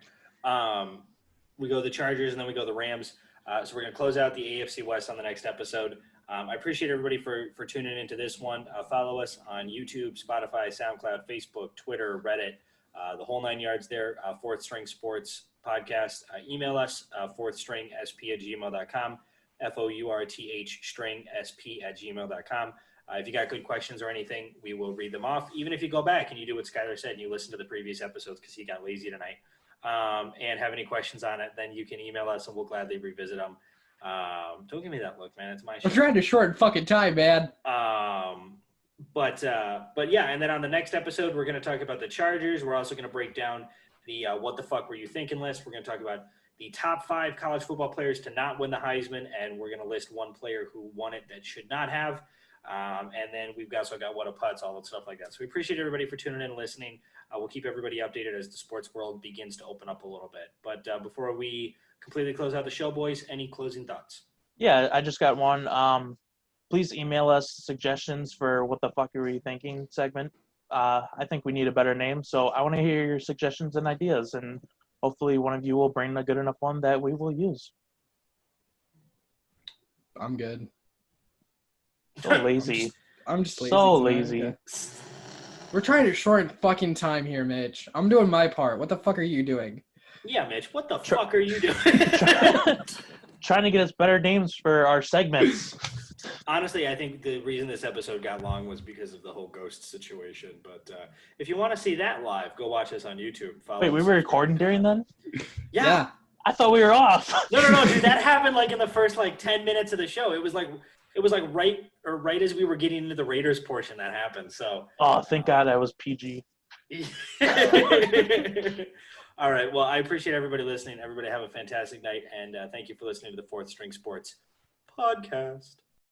We go the Chargers, and then we go the Rams. So we're going to close out the AFC West on the next episode. I appreciate everybody for tuning into this one. Follow us on YouTube, Spotify, SoundCloud, Facebook, Twitter, Reddit, the whole 9 yards there. Fourth String Sports Podcast. Email us, fourthstringsp@gmail.com, fourthstringsp@gmail.com. If you got good questions or anything, we will read them off. Even if you go back and you do what Skyler said and you listen to the previous episodes because he got lazy tonight, and have any questions on it, then you can email us and we'll gladly revisit them. Don't give me that look, man. It's my show. I'm trying to shorten fucking time, man. But yeah, and then on the next episode, we're going to talk about the Chargers. We're also going to break down the what the fuck were you thinking list. We're going to talk about the top 5 college football players to not win the Heisman, and we're going to list one player who won it that should not have. And then we've also got what a putz, all that stuff like that. So we appreciate everybody for tuning in and listening. We'll keep everybody updated as the sports world begins to open up a little bit. But before we completely close out the show, boys, any closing thoughts? Yeah, I just got one. Please email us suggestions for what the fuck are you thinking segment. I think we need a better name, so I want to hear your suggestions and ideas, and hopefully one of you will bring a good enough one that we will use. I'm good. So lazy. I'm just lazy. So lazy. Okay. We're trying to shorten fucking time here, Mitch. I'm doing my part. What the fuck are you doing? Yeah, Mitch, what the fuck are you doing? Trying to get us better names for our segments. Honestly, I think the reason this episode got long was because of the whole ghost situation. But if you want to see that live, go watch us on YouTube. Wait, we were recording during then? Yeah. I thought we were off. No, dude. That happened like in the first like 10 minutes of the show. It was like right as we were getting into the Raiders portion that happened. So. Oh, thank God I was PG. All right. Well, I appreciate everybody listening. Everybody have a fantastic night, and thank you for listening to the Fourth String Sports podcast.